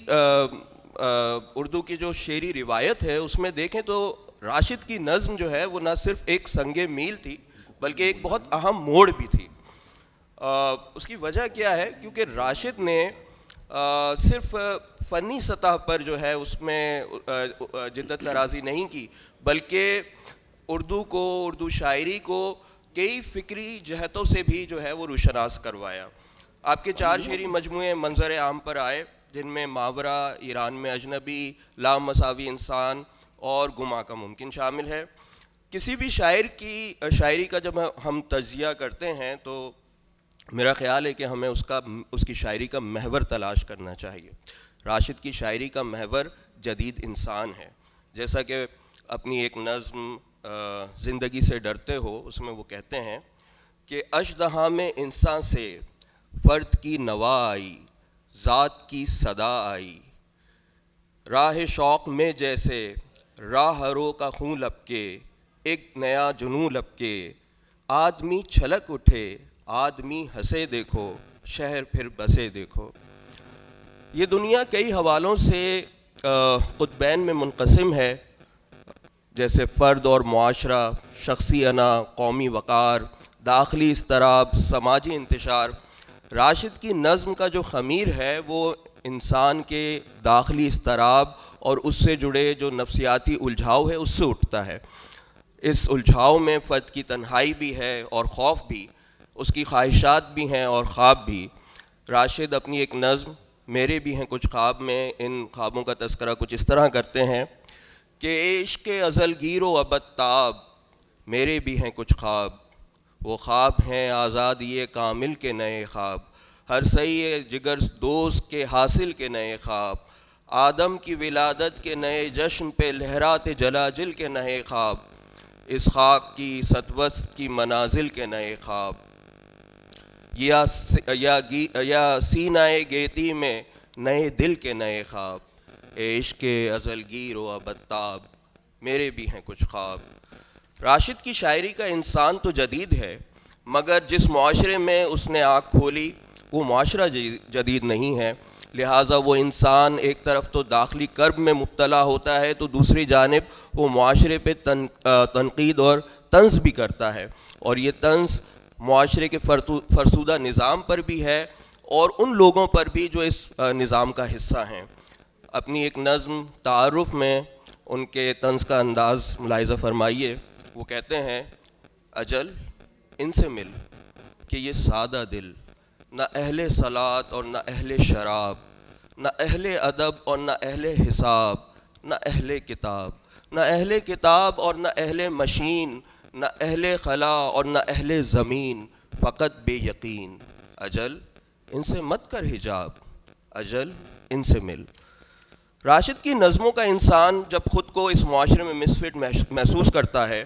اردو کی جو شعری روایت ہے اس میں دیکھیں تو راشد کی نظم جو ہے وہ نہ صرف ایک سنگ میل تھی بلکہ ایک بہت اہم موڑ بھی تھی۔ اس کی وجہ کیا ہے؟ کیونکہ راشد نے صرف فنی سطح پر جو ہے اس میں جدت طرازی نہیں کی، بلکہ اردو کو، اردو شاعری کو کئی فکری جہتوں سے بھی جو ہے وہ روشناس کروایا۔ آپ کے 4 شعری مجموعے منظر عام پر آئے، جن میں ماورا، ایران میں اجنبی، لام مساوی انسان اور گما کا ممکن شامل ہے۔ کسی بھی شاعر کی شاعری کا جب ہم تجزیہ کرتے ہیں تو میرا خیال ہے کہ ہمیں اس کی شاعری کا محور تلاش کرنا چاہیے۔ راشد کی شاعری کا محور جدید انسان ہے، جیسا کہ اپنی ایک نظم زندگی سے ڈرتے ہو اس میں وہ کہتے ہیں کہ اژدہا میں انسان سے فرد کی نوا آئی، ذات کی صدا آئی، راہ شوق میں جیسے راہ رو کا خون لپکے، ایک نیا جنوں لپکے، آدمی چھلک اٹھے، آدمی ہنسے دیکھو، شہر پھر بسے دیکھو۔ یہ دنیا کئی حوالوں سے قطبین میں منقسم ہے، جیسے فرد اور معاشرہ، شخصی انا، قومی وقار، داخلی اضطراب، سماجی انتشار۔ راشد کی نظم کا جو خمیر ہے وہ انسان کے داخلی اضطراب اور اس سے جڑے جو نفسیاتی الجھاؤ ہے اس سے اٹھتا ہے۔ اس الجھاؤ میں فرد کی تنہائی بھی ہے اور خوف بھی، اس کی خواہشات بھی ہیں اور خواب بھی۔ راشد اپنی ایک نظم میرے بھی ہیں کچھ خواب میں ان خوابوں کا تذکرہ کچھ اس طرح کرتے ہیں کہ عشق ازل گیر و ابد تاب، میرے بھی ہیں کچھ خواب، وہ خواب ہیں آزادی کامل کے نئے خواب، ہر سعی جگر دوست کے حاصل کے نئے خواب، آدم کی ولادت کے نئے جشن پہ لہرات جلاجل کے نئے خواب، اس خاک کی سطوت کی منازل کے نئے خواب، یا سینہ گیتی میں نئے دل کے نئے خواب، عشق ازل گیر و ابد تاب، میرے بھی ہیں کچھ خواب۔ راشد کی شاعری کا انسان تو جدید ہے، مگر جس معاشرے میں اس نے آنکھ کھولی وہ معاشرہ جدید نہیں ہے، لہٰذا وہ انسان ایک طرف تو داخلی کرب میں مبتلا ہوتا ہے تو دوسری جانب وہ معاشرے پہ تنقید اور طنز بھی کرتا ہے، اور یہ طنز معاشرے کے فرسودہ نظام پر بھی ہے اور ان لوگوں پر بھی جو اس نظام کا حصہ ہیں۔ اپنی ایک نظم تعارف میں ان کے طنز کا انداز ملاحظہ فرمائیے۔ وہ کہتے ہیں، اجل ان سے مل کہ یہ سادہ دل، نہ اہل صلاۃ اور نہ اہل شراب، نہ اہل ادب اور نہ اہل حساب، نہ اہل کتاب، نہ اہل کتاب اور نہ اہل مشین، نہ اہل خلا اور نہ اہل زمین، فقط بے یقین، اجل ان سے مت کر حجاب، اجل ان سے مل۔ راشد کی نظموں کا انسان جب خود کو اس معاشرے میں مسفٹ محسوس کرتا ہے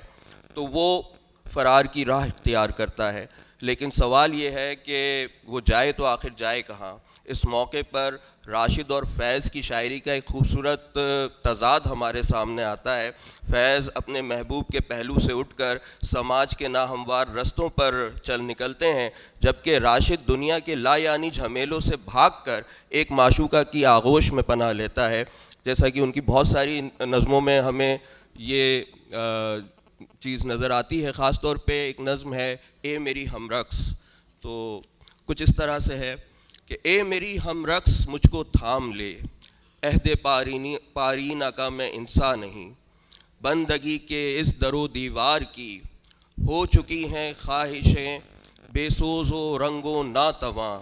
تو وہ فرار کی راہ اختیار کرتا ہے، لیکن سوال یہ ہے کہ وہ جائے تو آخر جائے کہاں؟ اس موقع پر راشد اور فیض کی شاعری کا ایک خوبصورت تضاد ہمارے سامنے آتا ہے۔ فیض اپنے محبوب کے پہلو سے اٹھ کر سماج کے ناہموار رستوں پر چل نکلتے ہیں، جبکہ راشد دنیا کے لا یعنی جھمیلوں سے بھاگ کر ایک معشوقہ کی آغوش میں پناہ لیتا ہے۔ جیسا کہ ان کی بہت ساری نظموں میں ہمیں یہ چیز نظر آتی ہے، خاص طور پہ ایک نظم ہے اے میری ہم رقص، تو کچھ اس طرح سے ہے کہ اے میری ہم رقص مجھ کو تھام لے، عہد پارینہ کا میں انسان نہیں، بندگی کے اس در و دیوار کی ہو چکی ہیں خواہشیں بے سوز و رنگ و ناتواں،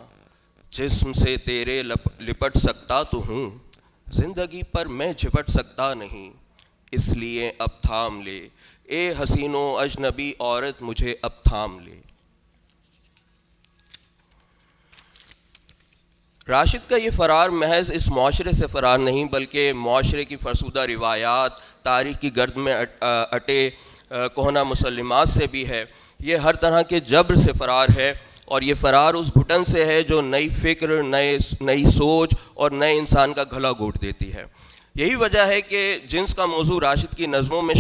جسم سے تیرے لپٹ سکتا تو ہوں، زندگی پر میں جھپٹ سکتا نہیں، اس لیے اب تھام لے اے حسین و اجنبی عورت مجھے اب تھام لے۔ راشد کا یہ فرار محض اس معاشرے سے فرار نہیں بلکہ معاشرے کی فرسودہ روایات، تاریخ کی گرد میں اٹے کہنہ مسلمات سے بھی ہے۔ یہ ہر طرح کے جبر سے فرار ہے، اور یہ فرار اس گھٹن سے ہے جو نئی فکر، نئی سوچ اور نئے انسان کا گھلا گھونٹ دیتی ہے۔ یہی وجہ ہے کہ جنس کا موضوع راشد کی نظموں میں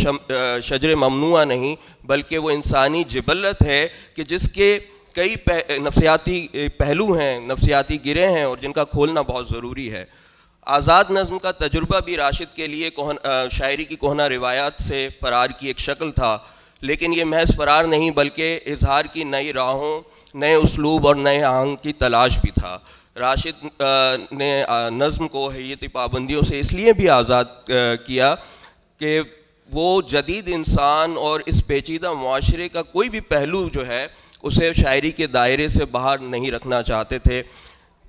شجر ممنوعہ نہیں بلکہ وہ انسانی جبلت ہے کہ جس کے کئی نفسیاتی پہلو ہیں، نفسیاتی گرے ہیں، اور جن کا کھولنا بہت ضروری ہے۔ آزاد نظم کا تجربہ بھی راشد کے لیے شاعری کی کہنہ روایات سے فرار کی ایک شکل تھا، لیکن یہ محض فرار نہیں بلکہ اظہار کی نئی راہوں، نئے اسلوب اور نئے آہنگ کی تلاش بھی تھا۔ راشد نے نظم کو حیتی پابندیوں سے اس لیے بھی آزاد کیا کہ وہ جدید انسان اور اس پیچیدہ معاشرے کا کوئی بھی پہلو جو ہے اسے شاعری کے دائرے سے باہر نہیں رکھنا چاہتے تھے۔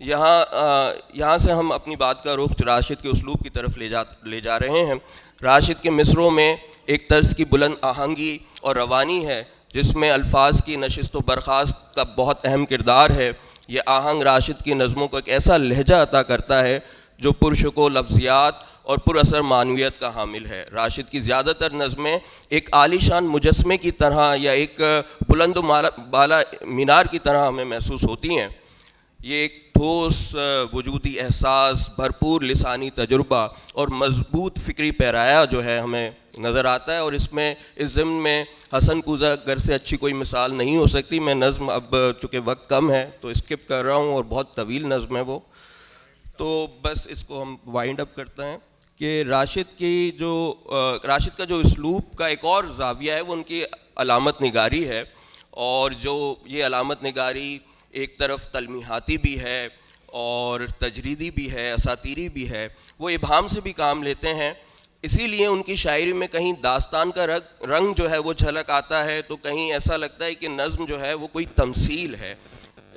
یہاں سے ہم اپنی بات کا رخ راشد کے اسلوب کی طرف لے جا رہے ہیں۔ راشد کے مصروں میں ایک طرز کی بلند آہنگی اور روانی ہے جس میں الفاظ کی نشست و برخاست کا بہت اہم کردار ہے۔ یہ آہنگ راشد کی نظموں کو ایک ایسا لہجہ عطا کرتا ہے جو پرشکو لفظیات اور پر اثر معنویت کا حامل ہے۔ راشد کی زیادہ تر نظمیں ایک عالی شان مجسمے کی طرح یا ایک بلند و بالا مینار کی طرح ہمیں محسوس ہوتی ہیں۔ یہ ایک ٹھوس وجودی احساس، بھرپور لسانی تجربہ اور مضبوط فکری پیرایا جو ہے ہمیں نظر آتا ہے، اور اس میں اس ضمن میں حسن کوزہ گر سے اچھی کوئی مثال نہیں ہو سکتی۔ میں نظم اب چونکہ وقت کم ہے تو اسکپ کر رہا ہوں، اور بہت طویل نظم ہے وہ، تو بس اس کو ہم وائنڈ اپ کرتے ہیں کہ راشد کا جو اسلوب کا ایک اور زاویہ ہے وہ ان کی علامت نگاری ہے، اور جو یہ علامت نگاری ایک طرف تلمیحاتی بھی ہے اور تجریدی بھی ہے، اساطیری بھی ہے، وہ ابہام سے بھی کام لیتے ہیں۔ اسی لیے ان کی شاعری میں کہیں داستان کا رنگ جو ہے وہ جھلک آتا ہے، تو کہیں ایسا لگتا ہے کہ نظم جو ہے وہ کوئی تمثیل ہے۔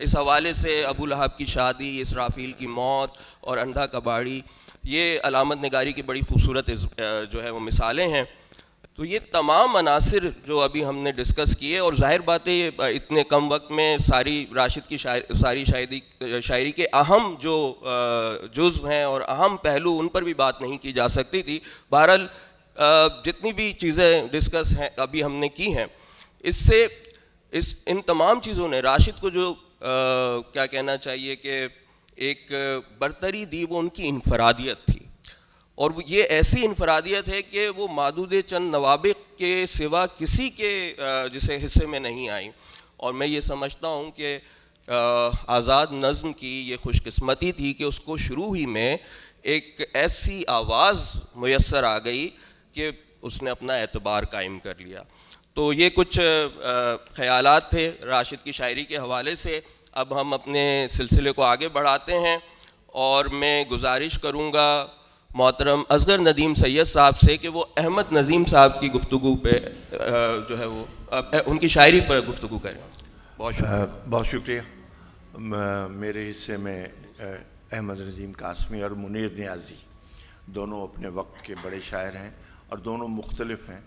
اس حوالے سے ابو لہب کی شادی، اسرافیل کی موت اور اندھا کباڑی، یہ علامت نگاری کی بڑی خوبصورت جو ہے وہ مثالیں ہیں. تو یہ تمام عناصر جو ابھی ہم نے ڈسکس کیے، اور ظاہر بات ہے یہ اتنے کم وقت میں ساری راشد کی ساری شاعری کے اہم جو جزو ہیں اور اہم پہلو، ان پر بھی بات نہیں کی جا سکتی تھی. بہرحال جتنی بھی چیزیں ڈسکس ہیں ابھی ہم نے کی ہیں، ان تمام چیزوں نے راشد کو جو کیا کہنا چاہیے کہ ایک برتری دی، وہ ان کی انفرادیت تھی. اور یہ ایسی انفرادیت ہے کہ وہ معدود چند نوابغ کے سوا کسی کے جسے حصے میں نہیں آئی. اور میں یہ سمجھتا ہوں کہ آزاد نظم کی یہ خوش قسمتی تھی کہ اس کو شروع ہی میں ایک ایسی آواز میسر آ گئی کہ اس نے اپنا اعتبار قائم کر لیا. تو یہ کچھ خیالات تھے راشد کی شاعری کے حوالے سے. اب ہم اپنے سلسلے کو آگے بڑھاتے ہیں، اور میں گزارش کروں گا محترم اصغر ندیم سید صاحب سے کہ وہ احمد نظیم صاحب کی گفتگو پہ جو ہے وہ ان کی شاعری پر گفتگو کریں. بہت شکریہ. میرے حصے میں احمد نظیم قاسمی اور منیر نیازی دونوں اپنے وقت کے بڑے شاعر ہیں اور دونوں مختلف ہیں.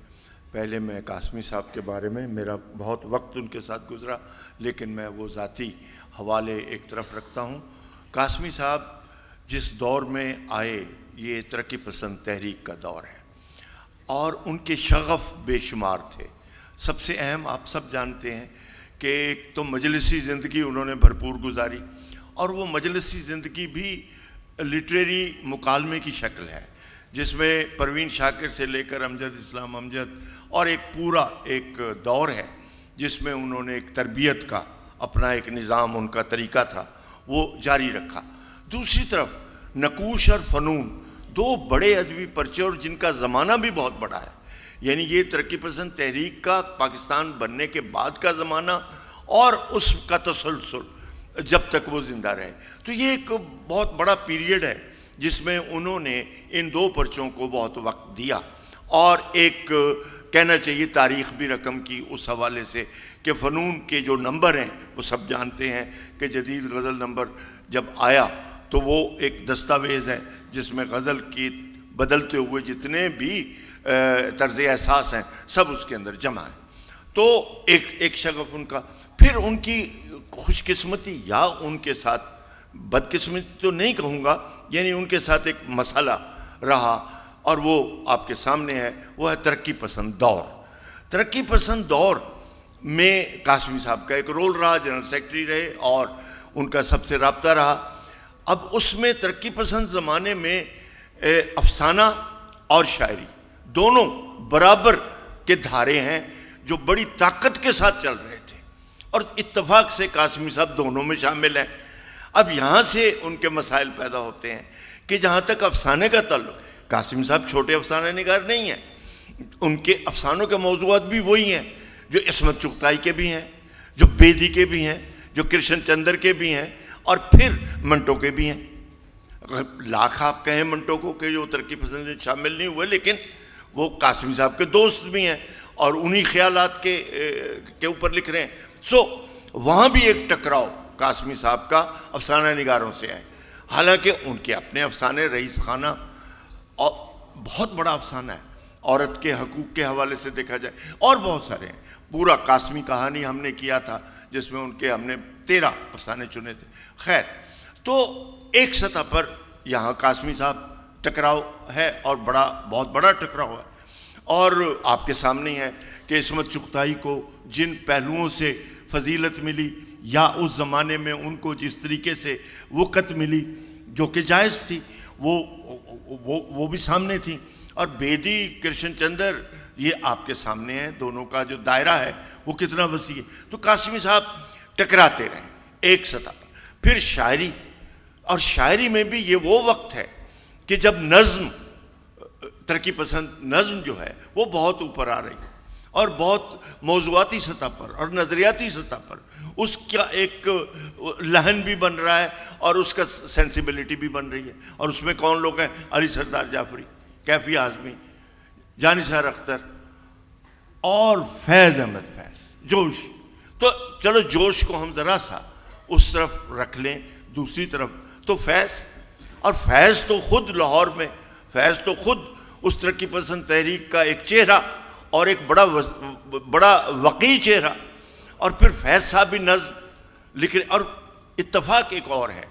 پہلے میں قاسمی صاحب کے بارے میں، میرا بہت وقت ان کے ساتھ گزرا، لیکن میں وہ ذاتی حوالے ایک طرف رکھتا ہوں. قاسمی صاحب جس دور میں آئے، یہ ترقی پسند تحریک کا دور ہے، اور ان کے شغف بے شمار تھے. سب سے اہم آپ سب جانتے ہیں کہ ایک تو مجلسی زندگی انہوں نے بھرپور گزاری، اور وہ مجلسی زندگی بھی لٹریری مکالمے کی شکل ہے، جس میں پروین شاکر سے لے کر امجد اسلام امجد، اور ایک پورا ایک دور ہے جس میں انہوں نے ایک تربیت کا اپنا ایک نظام، ان کا طریقہ تھا، وہ جاری رکھا. دوسری طرف نقوش اور فنون، دو بڑے ادبی پرچے، اور جن کا زمانہ بھی بہت بڑا ہے. یعنی یہ ترقی پسند تحریک کا پاکستان بننے کے بعد کا زمانہ اور اس کا تسلسل جب تک وہ زندہ رہے. تو یہ ایک بہت بڑا پیریڈ ہے جس میں انہوں نے ان دو پرچوں کو بہت وقت دیا، اور ایک کہنا چاہیے تاریخ بھی رقم کی اس حوالے سے کہ فنون کے جو نمبر ہیں وہ سب جانتے ہیں کہ جدید غزل نمبر جب آیا تو وہ ایک دستاویز ہے جس میں غزل کی بدلتے ہوئے جتنے بھی طرز احساس ہیں سب اس کے اندر جمع ہیں. تو ایک شغف ان کا. پھر ان کی خوش قسمتی یا ان کے ساتھ بدقسمتی تو نہیں کہوں گا، یعنی ان کے ساتھ ایک مسئلہ رہا، اور وہ آپ کے سامنے ہے، وہ ہے ترقی پسند دور. ترقی پسند دور میں قاسمی صاحب کا ایک رول رہا، جنرل سیکرٹری رہے اور ان کا سب سے رابطہ رہا. اب اس میں ترقی پسند زمانے میں افسانہ اور شاعری دونوں برابر کے دھارے ہیں جو بڑی طاقت کے ساتھ چل رہے تھے، اور اتفاق سے قاسمی صاحب دونوں میں شامل ہیں. اب یہاں سے ان کے مسائل پیدا ہوتے ہیں کہ جہاں تک افسانے کا تعلق، قاسمی صاحب چھوٹے افسانہ نگار نہیں ہیں. ان کے افسانوں کے موضوعات بھی وہی ہیں جو عصمت چغتائی کے بھی ہیں، جو بیدی کے بھی ہیں، جو کرشن چندر کے بھی ہیں، اور پھر منٹو کے بھی ہیں. لاکھ آپ کہیں منٹو کو کہ جو ترقی پسند شامل نہیں ہوئے، لیکن وہ قاسمی صاحب کے دوست بھی ہیں اور انہی خیالات کے اوپر لکھ رہے ہیں. سو وہاں بھی ایک ٹکراؤ قاسمی صاحب کا افسانہ نگاروں سے ہے. حالانکہ ان کے اپنے افسانے، رئیس خانہ اور بہت بڑا افسانہ ہے، عورت کے حقوق کے حوالے سے دیکھا جائے، اور بہت سارے ہیں. پورا قاسمی کہانی ہم نے کیا تھا جس میں ان کے ہم نے 13 افسانے چنے تھے. خیر، تو ایک سطح پر یہاں قاسمی صاحب ٹکراؤ ہے، اور بہت بڑا ٹکراؤ ہے. اور آپ کے سامنے ہے کہ عصمت چغتائی کو جن پہلوؤں سے فضیلت ملی، یا اس زمانے میں ان کو جس طریقے سے وقت ملی جو کہ جائز تھی، وہ بھی سامنے تھی. اور بیدی، کرشن چندر، یہ آپ کے سامنے ہیں. دونوں کا جو دائرہ ہے وہ کتنا وسیع ہے. تو قاسمی صاحب ٹکراتے رہے ایک سطح پر. پھر شاعری، اور شاعری میں بھی یہ وہ وقت ہے کہ جب نظم، ترقی پسند نظم جو ہے وہ بہت اوپر آ رہی ہے، اور بہت موضوعاتی سطح پر اور نظریاتی سطح پر اس کا ایک لہن بھی بن رہا ہے، اور اس کا سینسیبلٹی بھی بن رہی ہے. اور اس میں کون لوگ ہیں؟ علی سردار جعفری، کیفی اعظمی، جانثار اختر اور فیض احمد فیض. جوش. تو چلو جوش کو ہم ذرا سا اس طرف رکھ لیں دوسری طرف تو فیض، اور فیض تو خود لاہور میں، فیض تو خود اس ترقی پسند تحریک کا ایک چہرہ اور ایک بڑا وقی چہرہ، اور پھر فیض صاحب بھی نظم لکھ رہے. اور اتفاق ایک اور ہے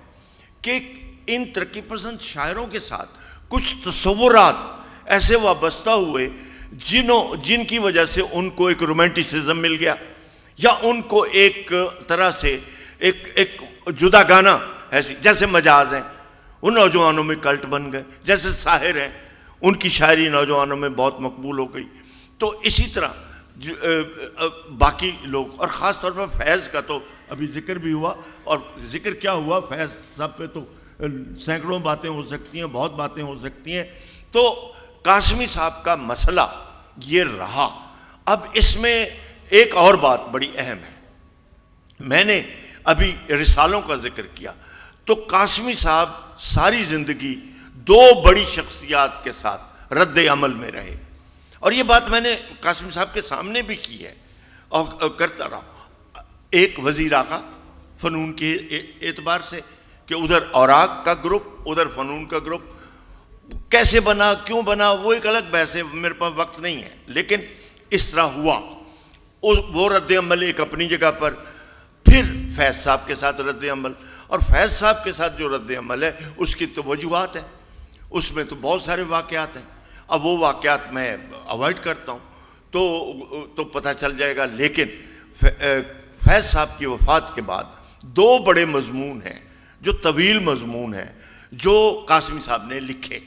کہ ان ترقی پسند شاعروں کے ساتھ کچھ تصورات ایسے وابستہ ہوئے جن کی وجہ سے ان کو ایک رومانٹسزم مل گیا، یا ان کو ایک طرح سے ایک جدا گانا ایسی، جیسے مجاز ہیں ان نوجوانوں میں کلٹ بن گئے، جیسے ساحر ہیں ان کی شاعری نوجوانوں میں بہت مقبول ہو گئی. تو اسی طرح باقی لوگ، اور خاص طور پر فیض کا تو ابھی ذکر بھی ہوا، اور ذکر کیا ہوا، فیض صاحب پہ تو سینکڑوں باتیں ہو سکتی ہیں، بہت باتیں ہو سکتی ہیں. تو قاسمی صاحب کا مسئلہ یہ رہا. اب اس میں ایک اور بات بڑی اہم ہے. میں نے ابھی رسالوں کا ذکر کیا تو قاسمی صاحب ساری زندگی دو بڑی شخصیات کے ساتھ رد عمل میں رہے، اور یہ بات میں نے قاسمی صاحب کے سامنے بھی کی ہے اور کرتا رہا. ایک وزیر آقا فنون کے اعتبار سے کہ ادھر اوراق کا گروپ، ادھر فنون کا گروپ، کیسے بنا، کیوں بنا، وہ ایک الگ بحث ہے، میرے پاس وقت نہیں ہے، لیکن اس طرح ہوا. وہ رد عمل ایک اپنی جگہ پر. پھر فیض صاحب کے ساتھ رد عمل، اور فیض صاحب کے ساتھ جو رد عمل ہے اس کی تو وجوہات ہیں، اس میں تو بہت سارے واقعات ہیں. اب وہ واقعات میں اوائڈ کرتا ہوں تو پتہ چل جائے گا. لیکن فیض صاحب کی وفات کے بعد دو بڑے مضمون ہیں جو طویل مضمون ہیں جو قاسمی صاحب نے لکھے،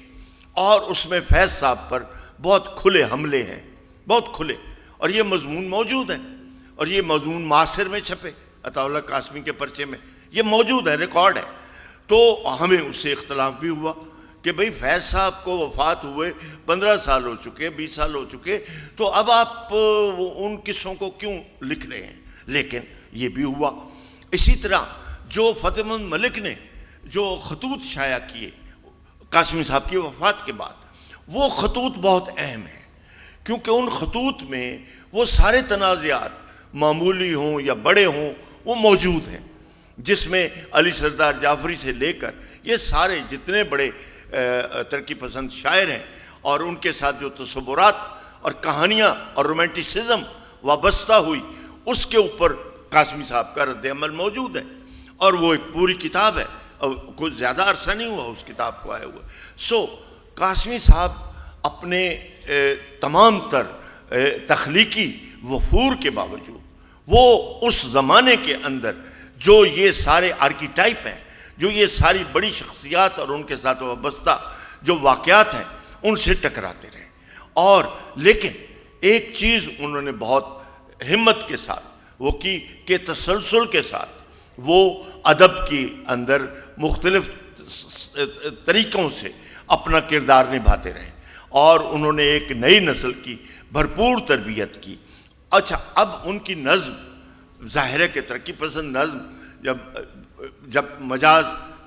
اور اس میں فیض صاحب پر بہت کھلے حملے ہیں، بہت کھلے، اور یہ مضمون موجود ہے، اور یہ مضمون معاصر میں چھپے عطا اللہ قاسمی کے پرچے میں، یہ موجود ہے، ریکارڈ ہے. تو ہمیں اس سے اختلاف بھی ہوا کہ بھئی فیض صاحب کو وفات ہوئے 15 سال ہو چکے، 20 سال ہو چکے، تو اب آپ ان قصوں کو کیوں لکھ رہے ہیں. لیکن یہ بھی ہوا. اسی طرح جو فتح محمد ملک نے جو خطوط شائع کیے قاسمی صاحب کی وفات کے بعد، وہ خطوط بہت اہم ہیں، کیونکہ ان خطوط میں وہ سارے تنازعات معمولی ہوں یا بڑے ہوں وہ موجود ہیں، جس میں علی سردار جعفری سے لے کر یہ سارے جتنے بڑے ترقی پسند شاعر ہیں، اور ان کے ساتھ جو تصورات اور کہانیاں اور رومانٹسزم وابستہ ہوئی، اس کے اوپر قاسمی صاحب کا رد عمل موجود ہے. اور وہ ایک پوری کتاب ہے، اور کچھ زیادہ عرصہ نہیں ہوا اس کتاب کو آئے ہوئے. قاسمی صاحب اپنے تمام تر تخلیقی وفور کے باوجود وہ اس زمانے کے اندر جو یہ سارے آرکیٹائپ ہیں، جو یہ ساری بڑی شخصیات اور ان کے ساتھ وابستہ جو واقعات ہیں، ان سے ٹکراتے رہے. اور لیکن ایک چیز انہوں نے بہت ہمت کے ساتھ وہ کی کہ تسلسل کے ساتھ وہ ادب کے اندر مختلف طریقوں سے اپنا کردار نبھاتے رہے، اور انہوں نے ایک نئی نسل کی بھرپور تربیت کی. اچھا، اب ان کی نظم ظاہر ہے کہ ترقی پسند نظم جب مجاز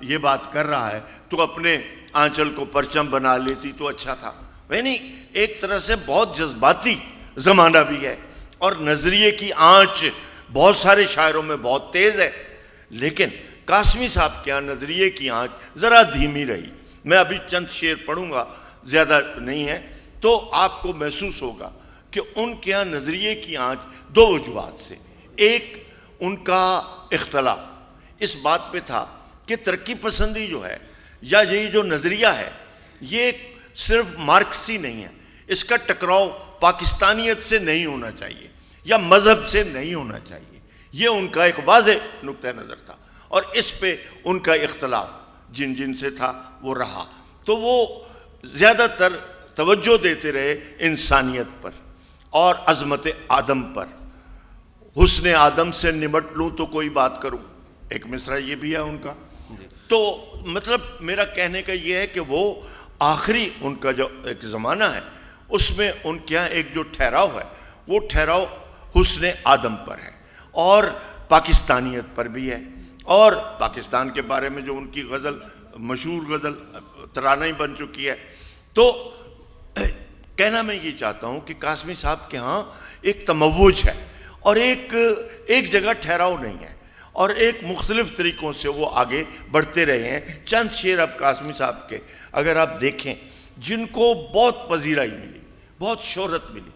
یہ بات کر رہا ہے تو اپنے آنچل کو پرچم بنا لیتی تو اچھا تھا. یعنی ایک طرح سے بہت جذباتی زمانہ بھی ہے، اور نظریے کی آنچ بہت سارے شاعروں میں بہت تیز ہے، لیکن قاسمی صاحب کے یہاں نظریے کی آنچ ذرا دھیمی رہی. میں ابھی چند شعر پڑھوں گا، زیادہ نہیں ہے، تو آپ کو محسوس ہوگا کہ ان کے یہاں نظریے کی آنچ دو وجوہات سے. ایک، ان کا اختلاف اس بات پہ تھا کہ ترقی پسندی جو ہے یا یہ جو نظریہ ہے یہ صرف مارکسی نہیں ہے، اس کا ٹکراؤ پاکستانیت سے نہیں ہونا چاہیے یا مذہب سے نہیں ہونا چاہیے. یہ ان کا ایک واضح نقطہ نظر تھا، اور اس پہ ان کا اختلاف جن سے تھا وہ رہا. تو وہ زیادہ تر توجہ دیتے رہے انسانیت پر اور عظمت آدم پر. حسن آدم سے نمٹ لوں تو کوئی بات کروں، ایک مصرع یہ بھی ہے ان کا. تو مطلب میرا کہنے کا یہ ہے کہ وہ آخری ان کا جو ایک زمانہ ہے اس میں ان کے یہاں ایک جو ٹھہراؤ ہے وہ ٹھہراؤ حسن آدم پر ہے اور پاکستانیت پر بھی ہے. اور پاکستان کے بارے میں جو ان کی غزل، مشہور غزل ترانہ ہی بن چکی ہے. تو کہنا میں یہ چاہتا ہوں کہ قاسمی صاحب کے ہاں ایک تموج ہے اور ایک جگہ ٹھہراؤ نہیں ہے. اور ایک مختلف طریقوں سے وہ آگے بڑھتے رہے ہیں. چند شعر اب قاسمی صاحب کے اگر آپ دیکھیں جن کو بہت پذیرائی ملی, بہت شہرت ملی,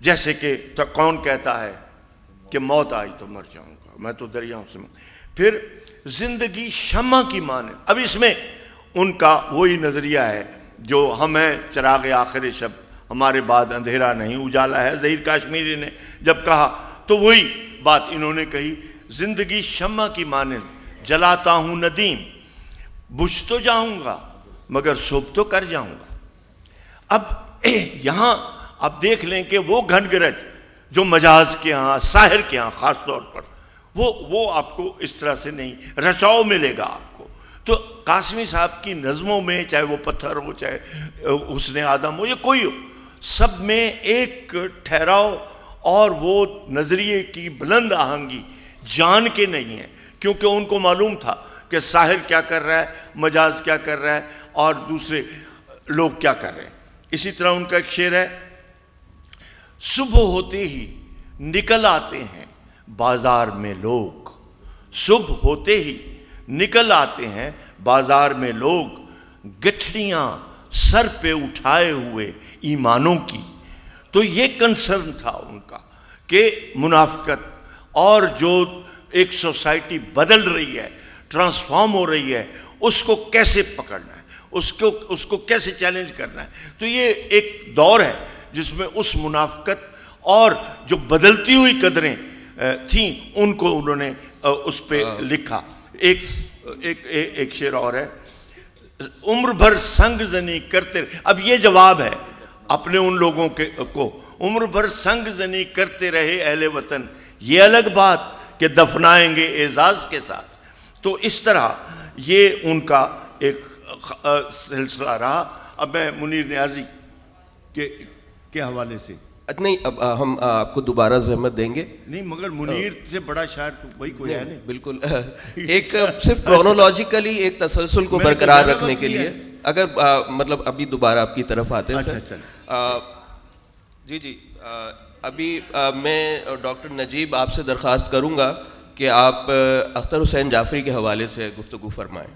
جیسے کہ کون کہتا ہے کہ موت آئی تو مر جاؤں گا, میں تو دریاؤں سے پھر زندگی شمع کی مانند. اب اس میں ان کا وہی نظریہ ہے جو ہم ہیں چراغ آخر شب, ہمارے بعد اندھیرا نہیں اجالا ہے. ظہیر کاشمیری نے جب کہا تو وہی بات انہوں نے کہی, زندگی شمع کی مانند جلاتا ہوں ندیم, بجھ تو جاؤں گا مگر صبح تو کر جاؤں گا. اب یہاں آپ دیکھ لیں کہ وہ گھن گرج جو مجاز کے ہاں, ساحر کے ہاں خاص طور پر, وہ آپ کو اس طرح سے نہیں رچاؤ ملے گا آپ کو. تو قاسمی صاحب کی نظموں میں چاہے وہ پتھر ہو, چاہے حسن آدم ہو یا کوئی ہو, سب میں ایک ٹھہراؤ اور وہ نظریے کی بلند آہنگی جان کے نہیں ہے, کیونکہ ان کو معلوم تھا کہ ساحر کیا کر رہا ہے, مجاز کیا کر رہا ہے اور دوسرے لوگ کیا کر رہے ہیں. اسی طرح ان کا ایک شعر ہے, صبح ہوتے ہی نکل آتے ہیں بازار میں لوگ, صبح ہوتے ہی نکل آتے ہیں بازار میں لوگ, گٹھلیاں سر پہ اٹھائے ہوئے ایمانوں کی. تو یہ کنسرن تھا ان کا کہ منافقت اور جو ایک سوسائٹی بدل رہی ہے, ٹرانسفارم ہو رہی ہے, اس کو کیسے پکڑنا ہے, اس کو کیسے چیلنج کرنا ہے. تو یہ ایک دور ہے جس میں اس منافقت اور جو بدلتی ہوئی قدریں تھیں ان کو انہوں نے اس پہ لکھا. ایک شعر اور ہے, عمر بھر سنگ زنی کرتے. اب یہ جواب ہے اپنے ان لوگوں کو, عمر بھر سنگ زنی کرتے رہے اہل وطن, یہ الگ بات کہ دفنائیں گے اعزاز کے ساتھ. تو اس طرح یہ ان کا ایک سلسلہ رہا. اب میں منیر نیازی کے حوالے سے نہیں, اب ہم آپ کو دوبارہ زحمت دیں گے. نہیں, مگر منیر سے بڑا شاعر تو وہی کوئی ہے نہیں. بالکل, ایک صرف کرونولوجیکلی ایک تسلسل کو برقرار رکھنے کے لیے اگر مطلب ابھی دوبارہ آپ کی طرف آتے ہیں سر. جی ابھی میں ڈاکٹر نجیب آپ سے درخواست کروں گا کہ آپ اختر حسین جعفری کے حوالے سے گفتگو فرمائیں.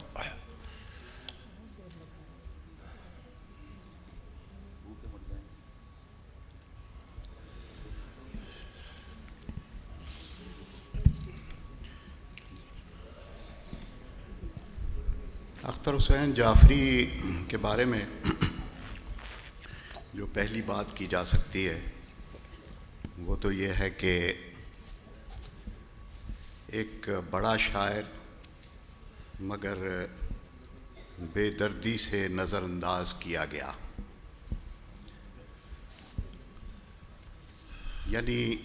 اختر حسین جعفری کے بارے میں جو پہلی بات کی جا سکتی ہے وہ تو یہ ہے کہ ایک بڑا شاعر مگر بے دردی سے نظر انداز کیا گیا. یعنی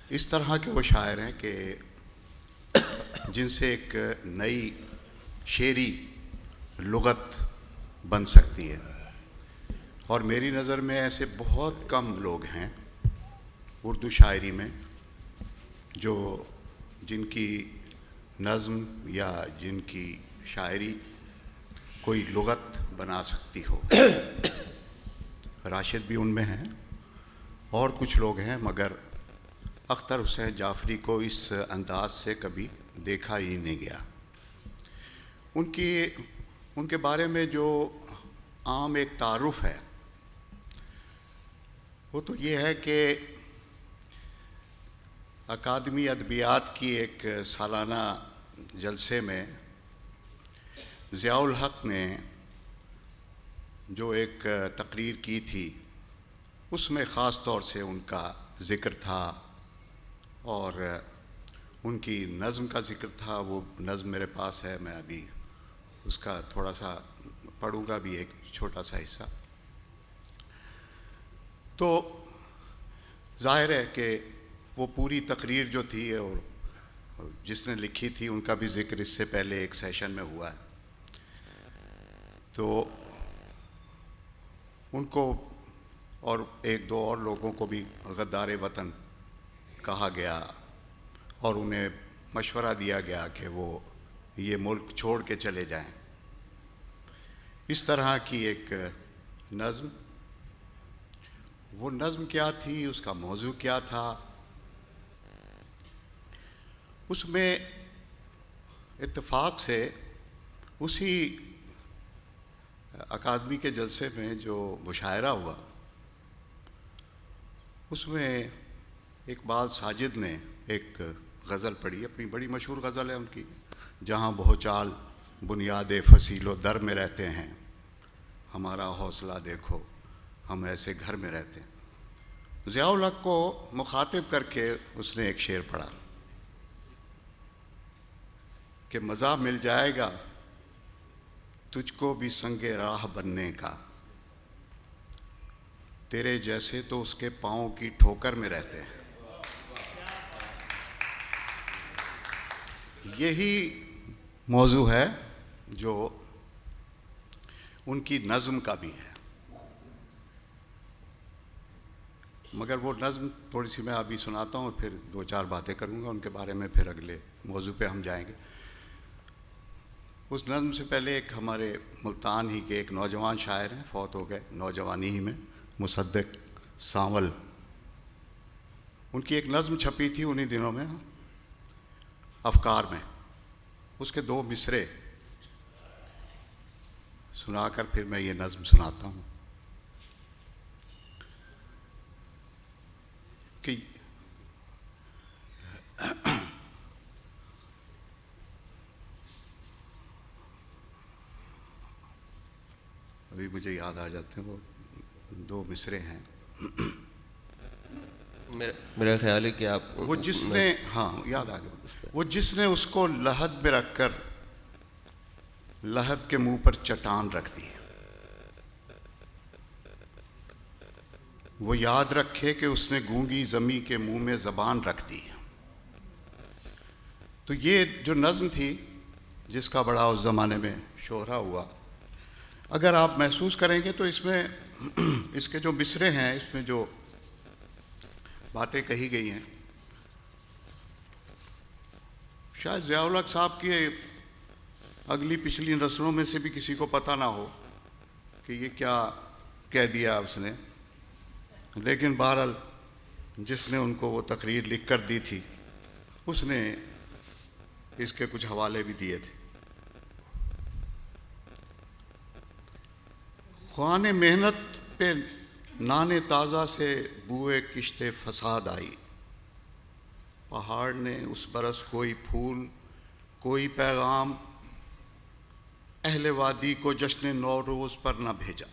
اس طرح کے وہ شاعر ہیں کہ جن سے ایک نئی شعری لغت بن سکتی ہے, اور میری نظر میں ایسے بہت کم لوگ ہیں اردو شاعری میں جو جن کی نظم یا جن کی شاعری کوئی لغت بنا سکتی ہو. راشد بھی ان میں ہیں اور کچھ لوگ ہیں, مگر اختر حسین جعفری کو اس انداز سے کبھی دیکھا ہی نہیں گیا. ان کے بارے میں جو عام ایک تعارف ہے وہ تو یہ ہے کہ اکادمی ادبیات کی ایک سالانہ جلسے میں ضیاء الحق نے جو ایک تقریر کی تھی اس میں خاص طور سے ان کا ذکر تھا اور ان کی نظم کا ذکر تھا. وہ نظم میرے پاس ہے, میں ابھی اس کا تھوڑا سا پڑھوں گا بھی, ایک چھوٹا سا حصہ. تو ظاہر ہے کہ وہ پوری تقریر جو تھی اور جس نے لکھی تھی ان کا بھی ذکر اس سے پہلے ایک سیشن میں ہوا ہے. تو ان کو اور ایک دو اور لوگوں کو بھی غدار وطن کہا گیا اور انہیں مشورہ دیا گیا کہ وہ یہ ملک چھوڑ کے چلے جائیں. اس طرح کی ایک نظم, وہ نظم کیا تھی, اس کا موضوع کیا تھا, اس میں اتفاق سے اسی اکادمی کے جلسے میں جو مشاعرہ ہوا اس میں اقبال ساجد نے ایک غزل پڑھی، اپنی بڑی مشہور غزل ہے ان کی، جہاں بہوچال بنیاد فصیل و در میں رہتے ہیں، ہمارا حوصلہ دیکھو ہم ایسے گھر میں رہتے ہیں۔ ضیاء الحق کو مخاطب کر کے اس نے ایک شعر پڑھا کہ مزہ مل جائے گا تجھ کو بھی سنگ راہ بننے کا، تیرے جیسے تو اس کے پاؤں کی ٹھوکر میں رہتے ہیں۔ یہی موضوع ہے جو ان کی نظم کا بھی ہے، مگر وہ نظم تھوڑی سی میں ابھی سناتا ہوں، پھر دو چار باتیں کروں گا ان کے بارے میں، پھر اگلے موضوع پہ ہم جائیں گے۔ اس نظم سے پہلے ایک ہمارے ملتان ہی کے ایک نوجوان شاعر ہیں، فوت ہو گئے نوجوانی ہی میں، مصدق سانول، ان کی ایک نظم چھپی تھی انہی دنوں میں افکار میں، اس کے 2 مصرے سنا کر پھر میں یہ نظم سناتا ہوں کہ ابھی مجھے یاد آ جاتے ہیں، وہ 2 مصرے ہیں۔ میرا خیال ہے کہ آپ وہ جس نے، ہاں یاد آ گیا، وہ جس نے اس کو لحد میں رکھ کر لحد کے منہ پر چٹان رکھ دی، وہ یاد رکھے کہ اس نے گونگی زمیں کے منہ میں زبان رکھ دی۔ تو یہ جو نظم تھی جس کا بڑا اس زمانے میں شہرہ ہوا، اگر آپ محسوس کریں گے تو اس میں اس کے جو مصرے ہیں، اس میں جو باتیں کہی گئی ہیں، شاید ضیاء الحق صاحب کی اگلی پچھلی نسلوں میں سے بھی کسی کو پتہ نہ ہو کہ یہ کیا کہہ دیا اس نے، لیکن بہرحال جس نے ان کو وہ تقریر لکھ کر دی تھی اس نے اس کے کچھ حوالے بھی دیے تھے۔ خوان محنت پہ نان تازہ سے بوئے کشت فساد آئی، پہاڑ نے اس برس کوئی پھول کوئی پیغام اہل وادی کو جشن نوروز پر نہ بھیجا،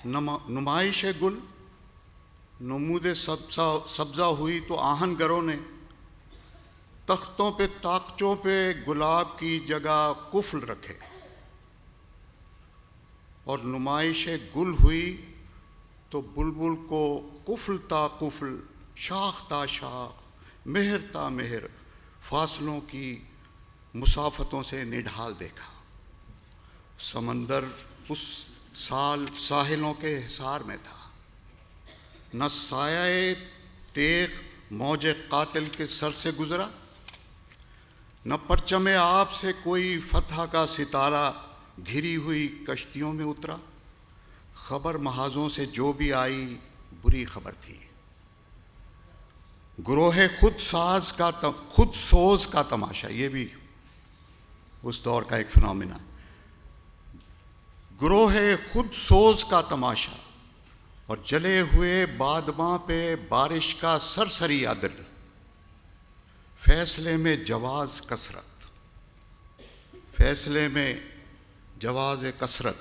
نمائش گل نمود سبزہ ہوئی تو آہن گروں نے تختوں پہ طاقچوں پہ گلاب کی جگہ قفل رکھے، اور نمائش گل ہوئی تو بلبل کو قفل تا قفل، شاخ تا شاخ، مہر تا مہر فاصلوں کی مسافتوں سے نڈھال دیکھا۔ سمندر اس سال ساحلوں کے حصار میں تھا، نہ سایہ تیغ موج قاتل کے سر سے گزرا، نہ پرچم آپ سے کوئی فتح کا ستارہ گھری ہوئی کشتیوں میں اترا۔ خبر محاذوں سے جو بھی آئی بری خبر تھی۔ گروہ خود سوز کا تماشا، یہ بھی اس دور کا ایک فنومینا، گروہ خود سوز کا تماشا، اور جلے ہوئے بادباں پہ بارش کا سرسری عدل، فیصلے میں جواز کثرت، فیصلے میں جواز کثرت،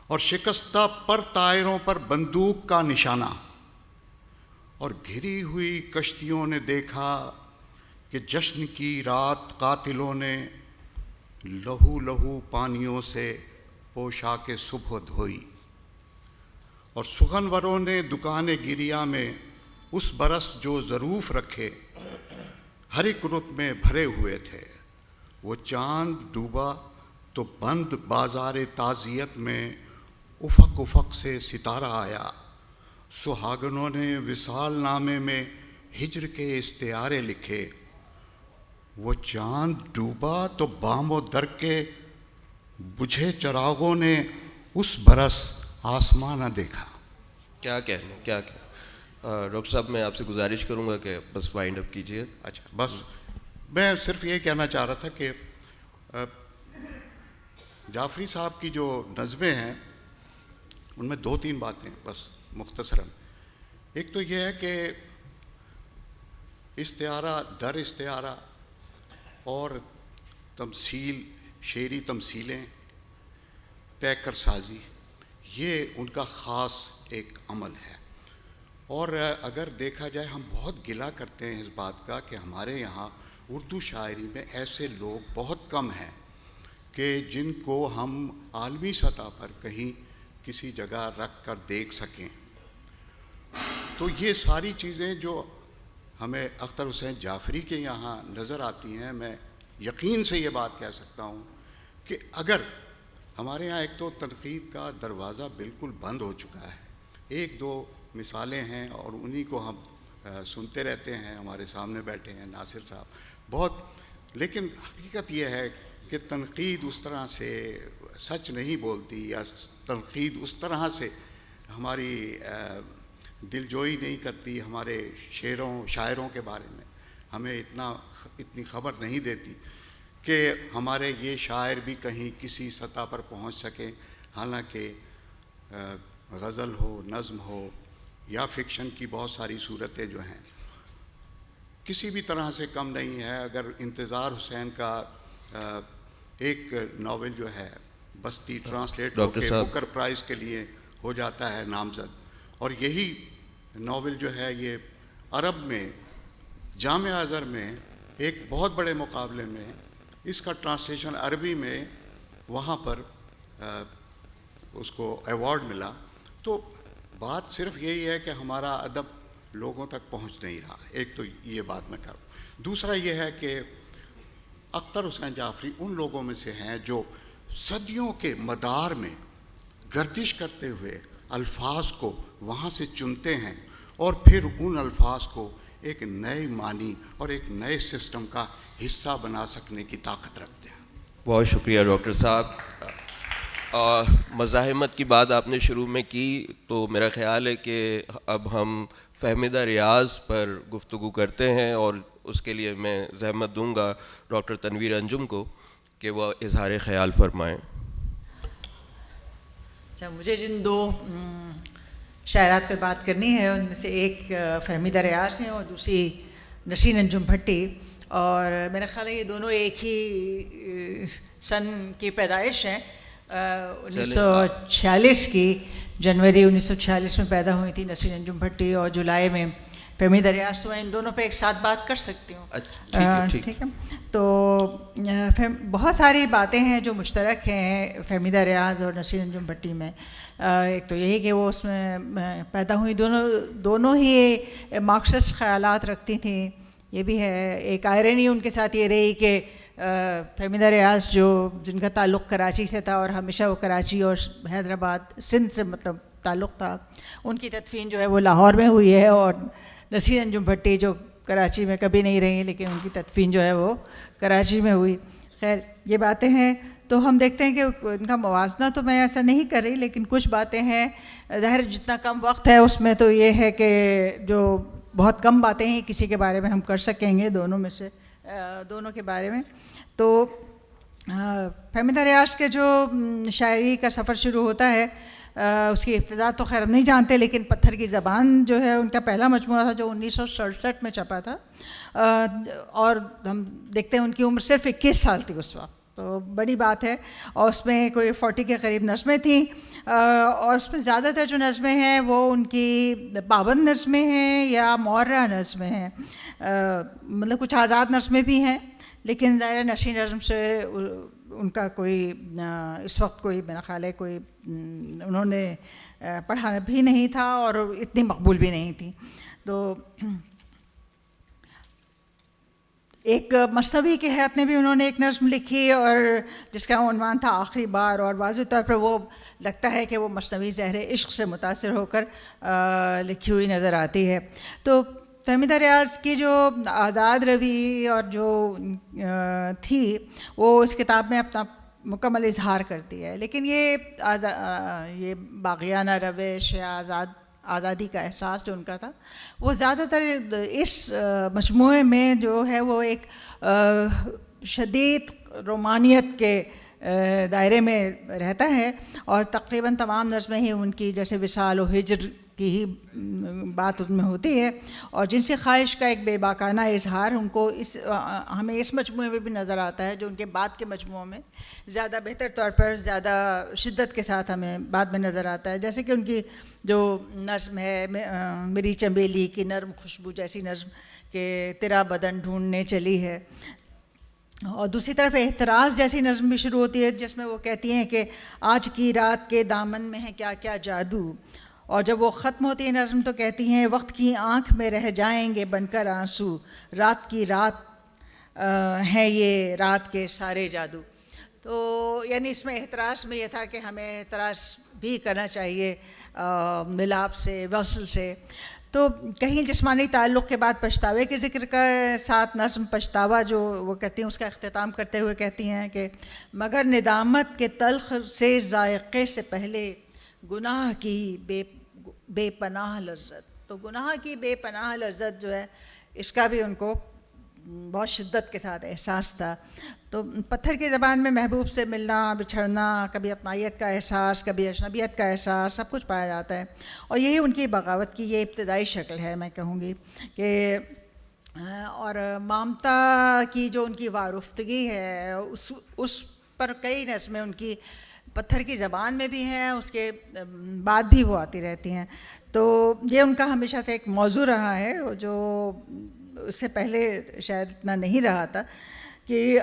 اور شکستہ پر طائروں پر بندوق کا نشانہ، اور گھری ہوئی کشتیوں نے دیکھا کہ جشن کی رات قاتلوں نے لہو لہو پانیوں سے پوشاک صبح دھوئی، اور سخنوروں نے دکان گریا میں اس برس جو ظروف رکھے ہر ایک رت میں بھرے ہوئے تھے۔ وہ چاند ڈوبا تو بند بازار تعزیت میں افق افق سے ستارہ آیا، سہاگنوں نے وصال نامے میں ہجر کے استعارے لکھے۔ وہ چاند ڈوبا تو بام و در کے بجھے چراغوں نے اس برس آسمان نہ دیکھا۔ کیا کہنے ڈاکٹر صاحب میں آپ سے گزارش کروں گا کہ بس وائنڈ اپ کیجیے. اچھا، بس میں صرف یہ کہنا چاہ رہا تھا کہ جعفری صاحب کی جو نظمیں ہیں ان میں 2-3 باتیں بس مختصراً. ایک تو یہ ہے کہ استعارہ در استعارہ اور تمثیل، شعری تمثیلیں، پیکر سازی، یہ ان کا خاص ایک عمل ہے. اور اگر دیکھا جائے ہم بہت گلہ کرتے ہیں اس بات کا کہ ہمارے یہاں اردو شاعری میں ایسے لوگ بہت کم ہیں کہ جن کو ہم عالمی سطح پر کہیں کسی جگہ رکھ کر دیکھ سکیں. تو یہ ساری چیزیں جو ہمیں اختر حسین جعفری کے یہاں نظر آتی ہیں، میں یقین سے یہ بات کہہ سکتا ہوں کہ اگر ہمارے یہاں ایک تو تنقید کا دروازہ بالکل بند ہو چکا ہے. 1-2 مثالیں ہیں اور انہی کو ہم سنتے رہتے ہیں. ہمارے سامنے بیٹھے ہیں ناصر صاحب بہت، لیکن حقیقت یہ ہے کہ تنقید اس طرح سے سچ نہیں بولتی، یا تنقید اس طرح سے ہماری دلجوئی نہیں کرتی، ہمارے شاعروں کے بارے میں ہمیں اتنی خبر نہیں دیتی کہ ہمارے یہ شاعر بھی کہیں کسی سطح پر پہنچ سکیں. حالانکہ غزل ہو، نظم ہو یا فکشن کی بہت ساری صورتیں جو ہیں کسی بھی طرح سے کم نہیں ہے. اگر انتظار حسین کا ایک ناول جو ہے بستی ٹرانسلیٹ ہو کے بکر پرائز کے لیے ہو جاتا ہے نامزد، اور یہی ناول جو ہے یہ عرب میں جامعہ ازہر میں ایک بہت بڑے مقابلے میں اس کا ٹرانسلیشن عربی میں وہاں پر اس کو ایوارڈ ملا. تو بات صرف یہی ہے کہ ہمارا ادب لوگوں تک پہنچ نہیں رہا. ایک تو یہ بات میں کروں. دوسرا یہ ہے کہ اختر حسین جعفری ان لوگوں میں سے ہیں جو صدیوں کے مدار میں گردش کرتے ہوئے الفاظ کو وہاں سے چنتے ہیں اور پھر ان الفاظ کو ایک نئے معنی اور ایک نئے سسٹم کا حصہ بنا سکنے کی طاقت رکھتے ہیں. بہت شکریہ ڈاکٹر صاحب. مزاحمت کی بات آپ نے شروع میں کی تو میرا خیال ہے کہ اب ہم فہمیدہ ریاض پر گفتگو کرتے ہیں، اور اس کے لیے میں زحمت دوں گا ڈاکٹر تنویر انجم کو کہ وہ اظہار خیال فرمائیں. اچھا، مجھے جن 2 شاعرات پہ بات کرنی ہے ان میں سے ایک فہمیدہ ریاض ہیں اور دوسری نسرین انجم بھٹی، اور میرا خیال ہے یہ دونوں ایک ہی سن کی پیدائش ہیں. 1946 کی جنوری 1946 میں پیدا ہوئی تھی نسرین انجم بھٹی، اور جولائی میں فہمیدہ ریاض. تو میں ان دونوں پہ ایک ساتھ بات کر سکتی ہوں. ٹھیک ہے. تو بہت ساری باتیں ہیں جو مشترک ہیں فہمیدہ ریاض اور نسرین انجم بھٹی میں. ایک تو یہی کہ وہ اس میں پیدا ہوئی، دونوں ہی مارکسسٹ خیالات رکھتی تھیں. یہ بھی ہے ایک آئرنی ان کے ساتھ یہ رہی کہ فہمیدہ ریاض جن کا تعلق کراچی سے تھا اور ہمیشہ وہ کراچی اور حیدرآباد سندھ سے مطلب تعلق تھا، ان کی تدفین جو ہے وہ لاہور میں ہوئی ہے، اور نسرین انجم بھٹی جو کراچی میں کبھی نہیں رہی لیکن ان کی تدفین جو ہے وہ کراچی میں ہوئی. خیر یہ باتیں ہیں. تو ہم دیکھتے ہیں کہ ان کا موازنہ تو میں ایسا نہیں کر رہی، لیکن کچھ باتیں ہیں. ظاہر جتنا کم وقت ہے اس میں تو یہ ہے کہ جو بہت کم باتیں ہیں کسی کے بارے میں ہم کر سکیں گے، دونوں کے بارے میں. تو فہمیدہ ریاض کے جو شاعری کا سفر شروع ہوتا ہے، اس کی ابتدا تو خیر ہم نہیں جانتے، لیکن پتھر کی زبان جو ہے ان کا پہلا مجموعہ تھا جو 1967 میں چھپا تھا، اور ہم دیکھتے ہیں ان کی عمر صرف 21 سال تھی اس وقت. تو بڑی بات ہے. اور اس میں کوئی 40 کے قریب نظمیں تھیں، اور اس میں زیادہ تر جو نظمیں ہیں وہ ان کی پابند نظمیں ہیں یا معرہ نظمیں ہیں. مطلب کچھ آزاد نظمیں بھی ہیں، لیکن ظاہر نشری نظم سے ان کا کوئی اس وقت کوئی میرا خیال ہے کوئی انہوں نے پڑھا بھی نہیں تھا اور اتنی مقبول بھی نہیں تھی. تو ایک مثنوی کے حیات میں بھی انہوں نے ایک نظم لکھی اور جس کا عنوان تھا آخری بار، اور واضح طور پر وہ لگتا ہے کہ وہ مثنوی زہر عشق سے متاثر ہو کر لکھی ہوئی نظر آتی ہے. تو فہمیدہ ریاض کی جو آزاد روی اور جو تھی وہ اس کتاب میں اپنا مکمل اظہار کرتی ہے، لیکن یہ باغیانہ روش یا آزادی کا احساس جو ان کا تھا وہ زیادہ تر اس مجموعے میں جو ہے وہ ایک شدید رومانیت کے دائرے میں رہتا ہے، اور تقریباً تمام نظمیں ہی ان کی جیسے وصال و ہجر کی ہی بات ان میں ہوتی ہے، اور جنسی خواہش کا ایک بے باکانہ اظہار ان کو ہمیں اس مجموعے میں بھی نظر آتا ہے، جو ان کے بعد کے مجموعوں میں زیادہ بہتر طور پر زیادہ شدت کے ساتھ ہمیں بعد میں نظر آتا ہے، جیسے کہ ان کی جو نظم ہے میری چنبیلی کی نرم خوشبو جیسی نظم کہ تیرا بدن ڈھونڈنے چلی ہے، اور دوسری طرف احتراز جیسی نظم بھی شروع ہوتی ہے جس میں وہ کہتی ہیں کہ آج کی رات کے دامن میں ہے کیا کیا جادو، اور جب وہ ختم ہوتی ہے نظم تو کہتی ہیں وقت کی آنکھ میں رہ جائیں گے بن کر آنسو، رات کی رات ہے یہ رات کے سارے جادو۔ تو یعنی اس میں احتراز میں یہ تھا کہ ہمیں احتراز بھی کرنا چاہیے ملاپ سے، وصل سے۔ تو کہیں جسمانی تعلق کے بعد پچھتاوے کے ذکر کا ساتھ نظم پچھتاوا جو وہ کہتی ہیں اس کا اختتام کرتے ہوئے کہتی ہیں کہ مگر ندامت کے تلخ سے ذائقے سے پہلے گناہ کی بے پناہ لذت، تو گناہ کی بے پناہ لذت جو ہے اس کا بھی ان کو بہت شدت کے ساتھ احساس تھا۔ تو پتھر کی زبان میں محبوب سے ملنا، بچھڑنا، کبھی اپنائیت کا احساس، کبھی اجنبیت کا احساس، سب کچھ پایا جاتا ہے، اور یہی ان کی بغاوت کی یہ ابتدائی شکل ہے میں کہوں گی کہ اور مامتا کی جو ان کی وارفتگی ہے اس پر کئی نظمیں ان کی پتھر کی زبان میں بھی ہیں، اس کے بعد بھی وہ آتی رہتی ہیں۔ تو یہ ان کا ہمیشہ سے ایک موضوع رہا ہے جو اس سے پہلے شاید اتنا نہیں رہا تھا۔ کہ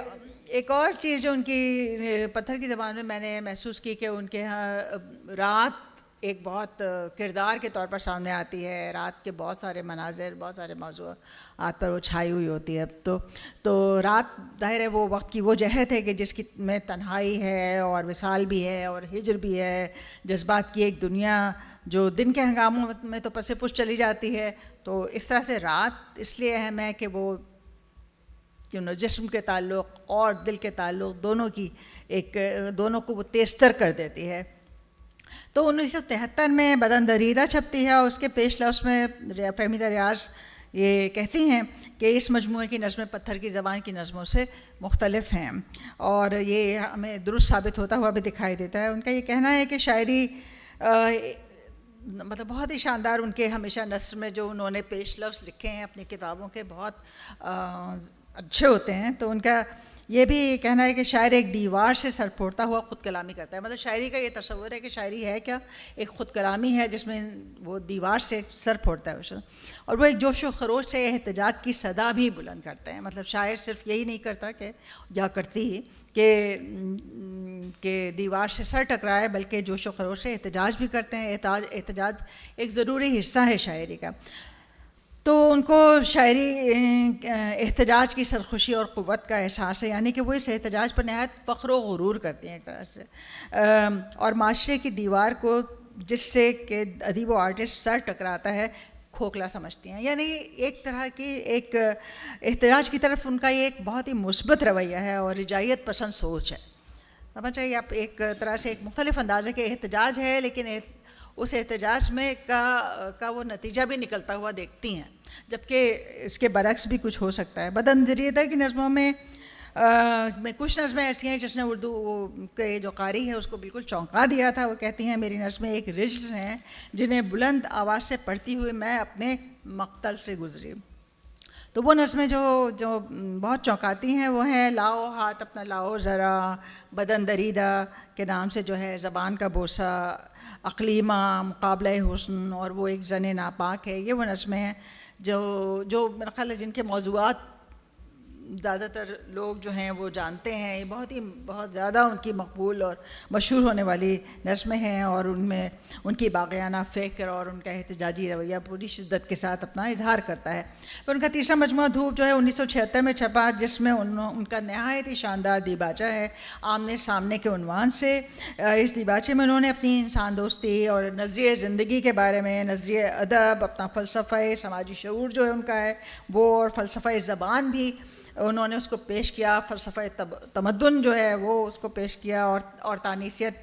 ایک اور چیز جو ان کی پتھر کی زبان میں نے محسوس کی کہ ان کے ہاں رات ایک بہت کردار کے طور پر سامنے آتی ہے، رات کے بہت سارے مناظر، بہت سارے موضوعات پر وہ چھائی ہوئی ہوتی ہے۔ تو رات ظاہر ہے وہ وقت کی وہ جہت ہے کہ جس کی میں تنہائی ہے اور وصال بھی ہے اور ہجر بھی ہے، جذبات کی ایک دنیا جو دن کے ہنگاموں میں تو پس پش چلی جاتی ہے۔ تو اس طرح سے رات اس لیے اہم ہے کہ وہ جسم کے تعلق اور دل کے تعلق دونوں کو وہ تیزتر کر دیتی ہے۔ تو 1973 میں بدن دریدہ چھپتی ہے، اور اس کے پیش لفظ میں فہمیدہ ریاض یہ کہتی ہیں کہ اس مجموعے کی نظمیں پتھر کی زبان کی نظموں سے مختلف ہیں، اور یہ ہمیں درست ثابت ہوتا ہوا بھی دکھائی دیتا ہے۔ ان کا یہ کہنا ہے کہ شاعری مطلب بہت ہی شاندار ان کے ہمیشہ نثر میں جو انہوں نے پیش لفظ لکھے ہیں اپنی کتابوں کے بہت اچھے ہوتے ہیں۔ تو ان کا یہ بھی کہنا ہے کہ شاعر ایک دیوار سے سر پھوڑتا ہوا خود کلامی کرتا ہے، مطلب شاعری کا یہ تصور ہے کہ شاعری ہے کیا، ایک خود کلامی ہے جس میں وہ دیوار سے سر پھوڑتا ہے، اور وہ ایک جوش و خروش سے احتجاج کی صدا بھی بلند کرتے ہیں۔ مطلب شاعر صرف یہی نہیں کرتا کہ یا کرتی کہ دیوار سے سر ٹکرائے، بلکہ جوش و خروش سے احتجاج بھی کرتے ہیں۔ احتجاج ایک ضروری حصہ ہے شاعری کا۔ تو ان کو شاعری احتجاج کی سرخوشی اور قوت کا احساس ہے، یعنی کہ وہ اس احتجاج پر نہایت فخر و غرور کرتے ہیں ایک طرح سے، اور معاشرے کی دیوار کو جس سے کہ ادیب و آرٹسٹ سر ٹکراتا ہے کھوکھلا سمجھتی ہیں۔ یعنی ایک طرح کی ایک احتجاج کی طرف ان کا یہ ایک بہت ہی مثبت رویہ ہے اور رجاعیت پسند سوچ ہے۔ سمجھ چاہیے آپ ایک طرح سے ایک مختلف انداز ہے کہ احتجاج ہے، لیکن اس احتجاج میں کا وہ نتیجہ بھی نکلتا ہوا دیکھتی ہیں، جبکہ اس کے برعکس بھی کچھ ہو سکتا ہے۔ بدن دریدہ کی نظموں میں کچھ نظمیں ایسی ہیں جس نے اردو کے جو قاری ہے اس کو بالکل چونکا دیا تھا۔ وہ کہتی ہیں میری نظمیں ایک رجز ہیں جنہیں بلند آواز سے پڑھتی ہوئی میں اپنے مقتل سے گزری۔ تو وہ نظمیں جو بہت چونکاتی ہیں وہ ہیں لاؤ ہاتھ اپنا لاؤ ذرا، بدن دریدہ کے نام سے جو ہے، زبان کا بوسہ، اقلیمہ، مقابلہ حسن، اور وہ ایک زن ناپاک ہے۔ یہ وہ نظمیں ہیں جو میرا خیال ہے جن کے موضوعات زیادہ تر لوگ جو ہیں وہ جانتے ہیں۔ یہ بہت زیادہ ان کی مقبول اور مشہور ہونے والی نظمیں ہیں، اور ان میں ان کی باغیانہ فکر اور ان کا احتجاجی رویہ پوری شدت کے ساتھ اپنا اظہار کرتا ہے۔ ان کا تیسرا مجموعہ دھوپ جو ہے 1976 میں چھپا، جس میں ان کا نہایت ہی شاندار دیباچہ ہے آمنے سامنے کے عنوان سے۔ اس دیباچے میں انہوں نے اپنی انسان دوستی اور نظریہ زندگی کے بارے میں، نظریہ ادب، اپنا فلسفہ سماجی شعور جو ہے ان کا ہے وہ، اور فلسفہ زبان بھی انہوں نے اس کو پیش کیا، فلسفہ تمدن جو ہے وہ اس کو پیش کیا، اور تانیثیت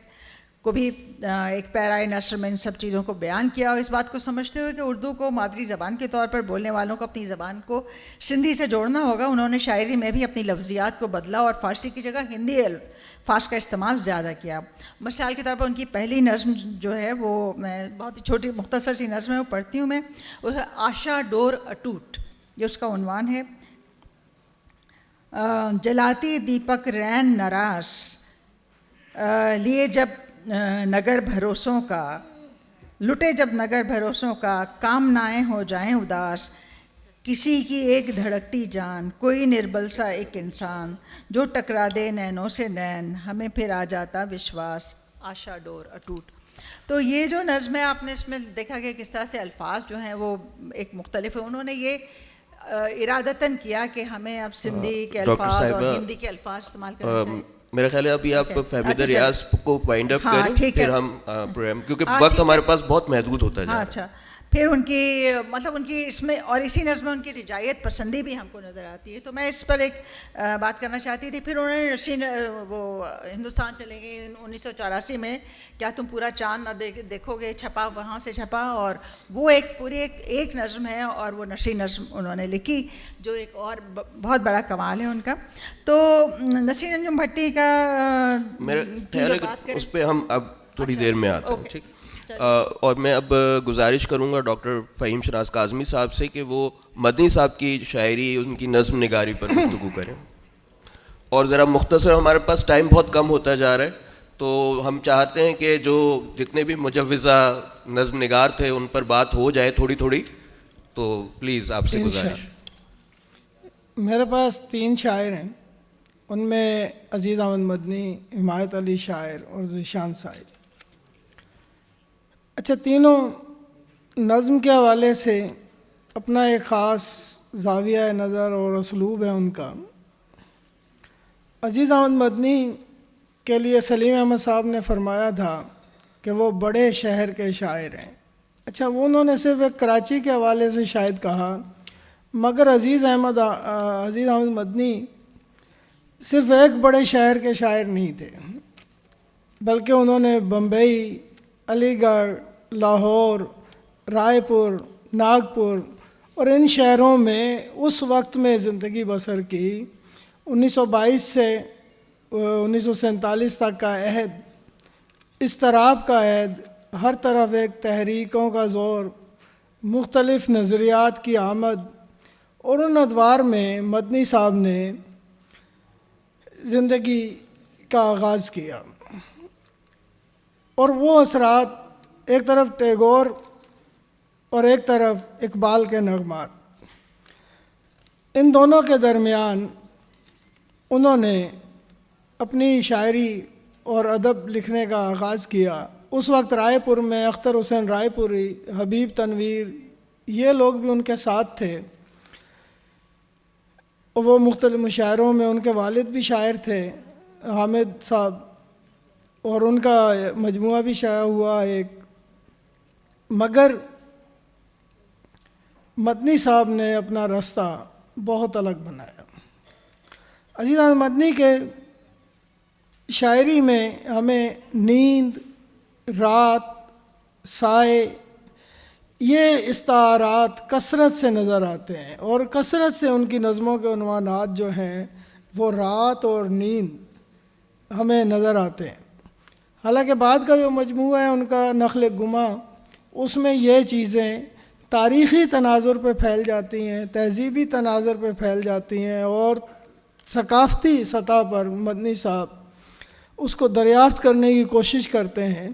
کو بھی ایک پیرائے نثر میں ان سب چیزوں کو بیان کیا، اور اس بات کو سمجھتے ہوئے کہ اردو کو مادری زبان کے طور پر بولنے والوں کو اپنی زبان کو سندھی سے جوڑنا ہوگا، انہوں نے شاعری میں بھی اپنی لفظیات کو بدلا اور فارسی کی جگہ ہندی الفاظ کا استعمال زیادہ کیا. مثال کے طور پر ان کی پہلی نظم جو ہے وہ میں بہت ہی چھوٹی مختصر سی نظم ہے وہ پڑھتی ہوں میں. آشا ڈور اٹوٹ یہ اس کا عنوان ہے. جلاتی دیپک رین نراس لیے جب نگر بھروسوں کا، لٹے جب نگر بھروسوں کا، کام نائیں ہو جائیں اداس، کسی کی ایک دھڑکتی جان، کوئی نربل سا ایک انسان، جو ٹکرا دے نینوں سے نین، ہمیں پھر آ جاتا وشواس، آشا ڈور اٹوٹ. تو یہ جو نظم ہے آپ نے اس میں دیکھا کہ کس طرح سے الفاظ جو ہیں وہ ایک مختلف ہے. انہوں نے یہ ارادتاً کیا کہ ہمیں اب سندھی کے الفاظ اور ہندی کے الفاظ استعمال کرنا چاہیے. میرا خیال ہے ابھی آپ فہمیدہ ریاض کو وائنڈ اپ کریں پھر ہم پروگرام، کیونکہ وقت ہمارے پاس بہت محدود ہوتا جا رہا ہے. اچھا پھر ان کی مطلب ان کی اس میں اور اسی نظم میں ان کی رجایت پسندی بھی ہم کو نظر آتی ہے. تو میں اس پر ایک بات کرنا چاہتی تھی. پھر انہوں نے نشین وہ ہندوستان چلے گئے 1984 میں، کیا تم پورا چاند نہ دیکھو گے، چھپا وہاں سے چھپا، اور وہ ایک پوری ایک نظم ہے اور وہ نشین نظم انہوں نے لکھی جو ایک اور بہت بڑا کمال ہے ان کا. تو نسرین انجم بھٹی کا میرا خیال ہے کہ اس پہ ہم اب تھوڑی دیر میں آتے ہیں. ٹھیک. اور میں اب گزارش کروں گا ڈاکٹر فہیم شناز کاظمی صاحب سے کہ وہ مدنی صاحب کی شاعری، ان کی نظم نگاری پر گفتگو کریں. اور ذرا مختصر، ہمارے پاس ٹائم بہت کم ہوتا جا رہا ہے، تو ہم چاہتے ہیں کہ جو جتنے بھی مجوزہ نظم نگار تھے ان پر بات ہو جائے تھوڑی تھوڑی. تو پلیز آپ سے گزارش. میرے پاس 3 شاعر ہیں، ان میں عزیز احمد مدنی، حمایت علی شاعر اور ذیشان صاحب. اچھا، تینوں نظم کے حوالے سے اپنا ایک خاص زاویہ نظر اور اسلوب ہے ان کا. عزیز احمد مدنی کے لیے سلیم احمد صاحب نے فرمایا تھا کہ وہ بڑے شہر کے شاعر ہیں. اچھا، وہ انہوں نے صرف ایک کراچی کے حوالے سے شاید کہا، مگر عزیز احمد مدنی صرف ایک بڑے شہر کے شاعر نہیں تھے، بلکہ انہوں نے بمبئی، علی گڑھ، لاہور، رائے پور، ناگپور اور ان شہروں میں اس وقت میں زندگی بسر کی. 1922 سے 1947 تک کا عہد، اضطراب کا عہد، ہر طرف ایک تحریکوں کا زور، مختلف نظریات کی آمد، اور ان ادوار میں مدنی صاحب نے زندگی کا آغاز کیا. اور وہ اثرات، ایک طرف ٹیگور اور ایک طرف اقبال کے نغمات، ان دونوں کے درمیان انہوں نے اپنی شاعری اور ادب لکھنے کا آغاز کیا. اس وقت رائے پور میں اختر حسین رائے پوری، حبیب تنویر، یہ لوگ بھی ان کے ساتھ تھے. وہ مختلف مشاعروں میں، ان کے والد بھی شاعر تھے حامد صاحب، اور ان کا مجموعہ بھی شائع ہوا ایک. مگر مدنی صاحب نے اپنا راستہ بہت الگ بنایا. عزیز احمد مدنی کے شاعری میں ہمیں نیند، رات، سائے، یہ استعارات کثرت سے نظر آتے ہیں، اور کثرت سے ان کی نظموں کے عنوانات جو ہیں وہ رات اور نیند ہمیں نظر آتے ہیں. حالانکہ بعد کا جو مجموعہ ہے ان کا نخل گما، اس میں یہ چیزیں تاریخی تناظر پہ پھیل جاتی ہیں، تہذیبی تناظر پہ پھیل جاتی ہیں، اور ثقافتی سطح پر مدنی صاحب اس کو دریافت کرنے کی کوشش کرتے ہیں.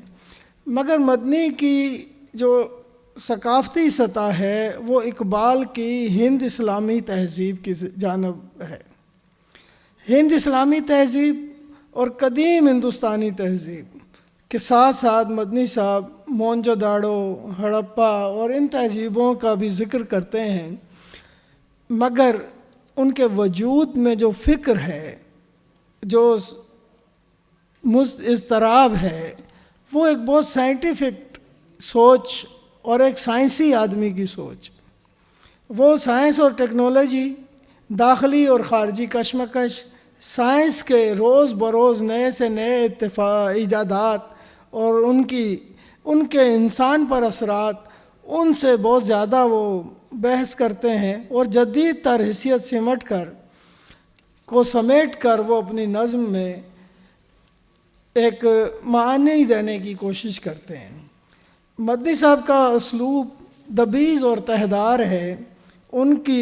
مگر مدنی کی جو ثقافتی سطح ہے وہ اقبال کی ہند اسلامی تہذیب کی جانب ہے. ہند اسلامی تہذیب اور قدیم ہندوستانی تہذیب کے ساتھ ساتھ مدنی صاحب مونجو داڑو، ہڑپا اور ان تہذیبوں کا بھی ذکر کرتے ہیں. مگر ان کے وجود میں جو فکر ہے، جو اضطراب ہے، وہ ایک بہت سائنٹیفک سوچ اور ایک سائنسی آدمی کی سوچ. وہ سائنس اور ٹیکنالوجی، داخلی اور خارجی کشمکش، سائنس کے روز بروز نئے سے نئے ایجادات اور ان کے انسان پر اثرات ان سے بہت زیادہ وہ بحث کرتے ہیں، اور جدید تر حیثیت سمیٹ کر وہ اپنی نظم میں ایک معنی دینے کی کوشش کرتے ہیں۔ مدنی صاحب کا اسلوب دبیز اور تہدار ہے۔ ان کی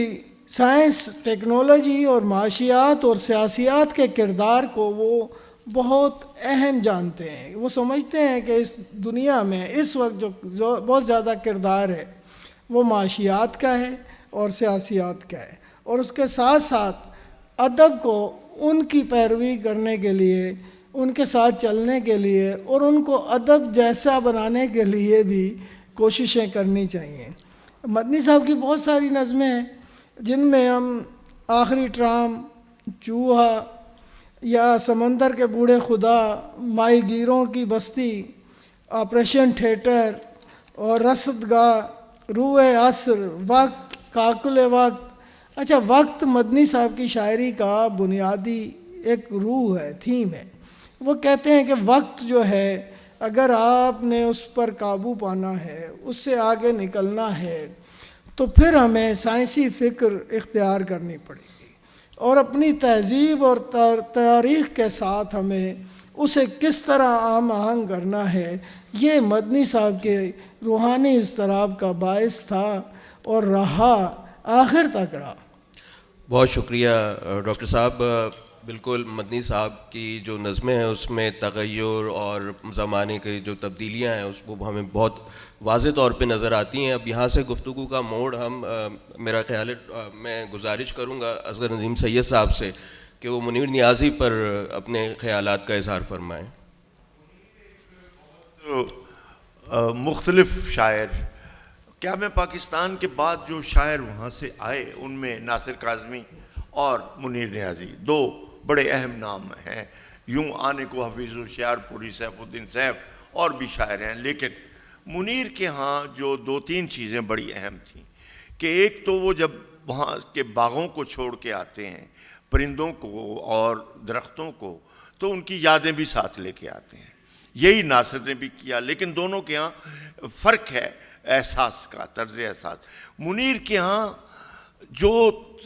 سائنس، ٹیکنالوجی اور معاشیات اور سیاسیات کے کردار کو وہ بہت اہم جانتے ہیں۔ وہ سمجھتے ہیں کہ اس دنیا میں اس وقت جو بہت زیادہ کردار ہے وہ معاشیات کا ہے اور سیاسیات کا ہے، اور اس کے ساتھ ساتھ ادب کو ان کی پیروی کرنے کے لیے، ان کے ساتھ چلنے کے لیے اور ان کو ادب جیسا بنانے کے لیے بھی کوششیں کرنی چاہیے۔ مدنی صاحب کی بہت ساری نظمیں ہیں جن میں ہم آخری ٹرام، چوہا یا سمندر کے بوڑھے خدا، ماہی گیروں کی بستی، آپریشن تھیٹر اور رصدگاہ، روح عصر، وقت، کاکل وقت۔ اچھا، وقت مدنی صاحب کی شاعری کا بنیادی ایک روح ہے، تھیم ہے۔ وہ کہتے ہیں کہ وقت جو ہے، اگر آپ نے اس پر قابو پانا ہے، اس سے آگے نکلنا ہے، تو پھر ہمیں سائنسی فکر اختیار کرنی پڑے گی، اور اپنی تہذیب اور تاریخ کے ساتھ ہمیں اسے کس طرح ہم آہنگ کرنا ہے۔ یہ مدنی صاحب کے روحانی اضطراب کا باعث تھا اور رہا، آخر تک رہا۔ بہت شکریہ ڈاکٹر صاحب۔ بالکل مدنی صاحب کی جو نظمیں ہیں اس میں تغیر اور زمانے کی جو تبدیلیاں ہیں اس کو ہمیں بہت واضح طور پہ نظر آتی ہیں۔ اب یہاں سے گفتگو کا موڑ میرا خیال ہے میں گزارش کروں گا اصغر ندیم سید صاحب سے کہ وہ منیر نیازی پر اپنے خیالات کا اظہار فرمائیں۔ مختلف شاعر، کیا میں پاکستان کے بعد جو شاعر وہاں سے آئے ان میں ناصر کاظمی اور منیر نیازی دو بڑے اہم نام ہیں۔ یوں آنے کو حفیظ الشعر پوری، سیف الدین سیف اور بھی شاعر ہیں، لیکن منیر کے ہاں جو دو تین چیزیں بڑی اہم تھیں کہ ایک تو وہ جب وہاں کے باغوں کو چھوڑ کے آتے ہیں، پرندوں کو اور درختوں کو، تو ان کی یادیں بھی ساتھ لے کے آتے ہیں۔ یہی ناصر نے بھی کیا، لیکن دونوں کے ہاں فرق ہے احساس کا، طرز احساس۔ منیر کے ہاں جو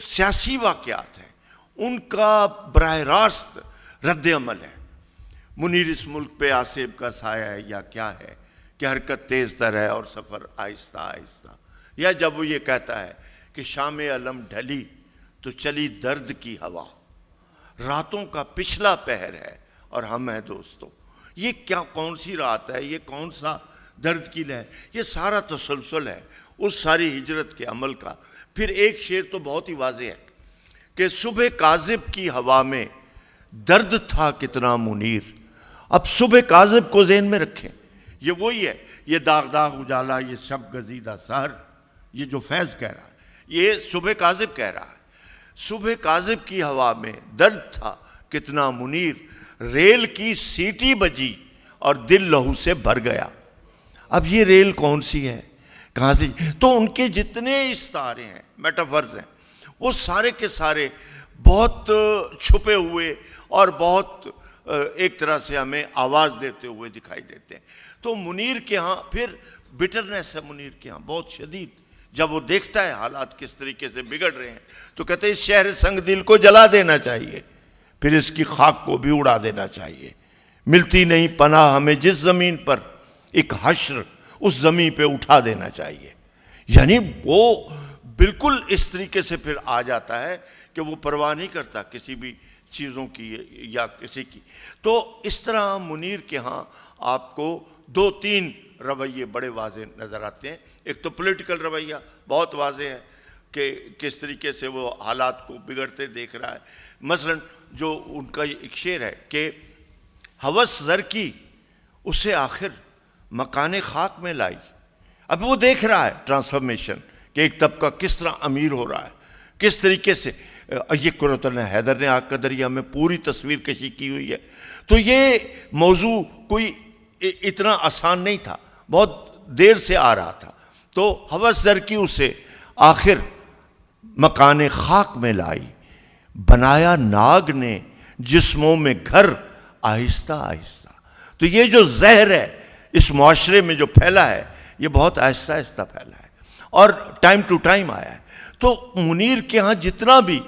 سیاسی واقعات ہیں ان کا براہ راست رد عمل ہے۔ منیر اس ملک پہ آصف کا سایہ ہے یا کیا ہے کہ حرکت تیز تر ہے اور سفر آہستہ آہستہ، یا جب وہ یہ کہتا ہے کہ شام علم ڈھلی تو چلی درد کی ہوا، راتوں کا پچھلا پہر ہے اور ہم ہیں دوستوں۔ یہ کیا، کون سی رات ہے، یہ کون سا درد کی لہر، یہ سارا تسلسل ہے اس ساری ہجرت کے عمل کا۔ پھر ایک شعر تو بہت ہی واضح ہے کہ صبح کاذب کی ہوا میں درد تھا کتنا منیر۔ اب صبح کاذب کو ذہن میں رکھیں، یہ وہی ہے، یہ داغ داغ اجالا، یہ شب گزیدہ سحر، یہ جو فیض کہہ رہا ہے یہ صبح کاذب کہہ رہا ہے۔ صبح کاذب کی ہوا میں درد تھا کتنا منیر، ریل کی سیٹی بجی اور دل لہو سے بھر گیا۔ اب یہ ریل کون سی ہے، کہاں سے؟ تو ان کے جتنے استعارے ہیں، میٹافرز ہیں، وہ سارے کے سارے بہت چھپے ہوئے اور بہت ایک طرح سے ہمیں آواز دیتے ہوئے دکھائی دیتے ہیں۔ تو منیر کے ہاں پھر بٹرنس ہے، منیر کے ہاں بہت شدید۔ جب وہ دیکھتا ہے حالات کس طریقے سے بگڑ رہے ہیں تو کہتے ہیں اس شہر سنگ دل کو جلا دینا چاہیے، پھر اس کی خاک کو بھی اڑا دینا چاہیے۔ ملتی نہیں پناہ ہمیں جس زمین پر، ایک حشر اس زمین پہ اٹھا دینا چاہیے۔ یعنی وہ بالکل اس طریقے سے پھر آ جاتا ہے کہ وہ پرواہ نہیں کرتا کسی بھی چیزوں کی یا کسی کی۔ تو اس طرح منیر کے ہاں آپ کو دو تین رویے بڑے واضح نظر آتے ہیں۔ ایک تو پولیٹیکل رویہ بہت واضح ہے کہ کس طریقے سے وہ حالات کو بگڑتے دیکھ رہا ہے۔ مثلا جو ان کا ایک شعر ہے کہ ہوس زر کی اسے آخر مکان خاک میں لائی۔ اب وہ دیکھ رہا ہے ٹرانسفارمیشن کہ ایک طبقہ کس طرح امیر ہو رہا ہے، کس طریقے سے۔ یہ قرۃ اللہ حیدر نے آگ کا دریا میں پوری تصویر کشی کی ہوئی ہے۔ تو یہ موضوع کوئی اتنا آسان نہیں تھا، بہت دیر سے آ رہا تھا۔ تو ہوس زر کی اسے آخر مکان خاک میں لائی، بنایا ناگ نے جسموں میں گھر آہستہ آہستہ۔ تو یہ جو زہر ہے اس معاشرے میں جو پھیلا ہے یہ بہت آہستہ آہستہ پھیلا ہے اور ٹائم ٹو ٹائم آیا ہے. تو منیر کے ہاں جتنا بھی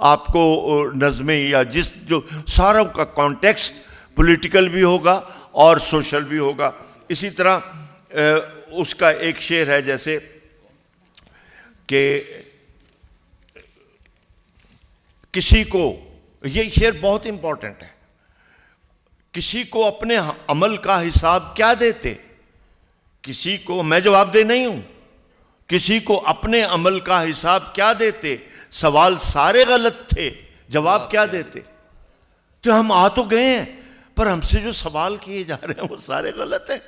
آپ کو نظمیں یا جو سارا کا کانٹیکسٹ پولیٹیکل بھی ہوگا اور سوشل بھی ہوگا. اسی طرح اس کا ایک شعر ہے جیسے کہ کسی کو، یہ شعر بہت امپورٹنٹ ہے، کسی کو اپنے عمل کا حساب کیا دیتے، کسی کو، میں جواب دہ نہیں ہوں، کسی کو اپنے عمل کا حساب کیا دیتے، سوال سارے غلط تھے جواب کیا دیتے. تو ہم آ تو گئے ہیں پر ہم سے جو سوال کیے جا رہے ہیں وہ سارے غلط ہیں،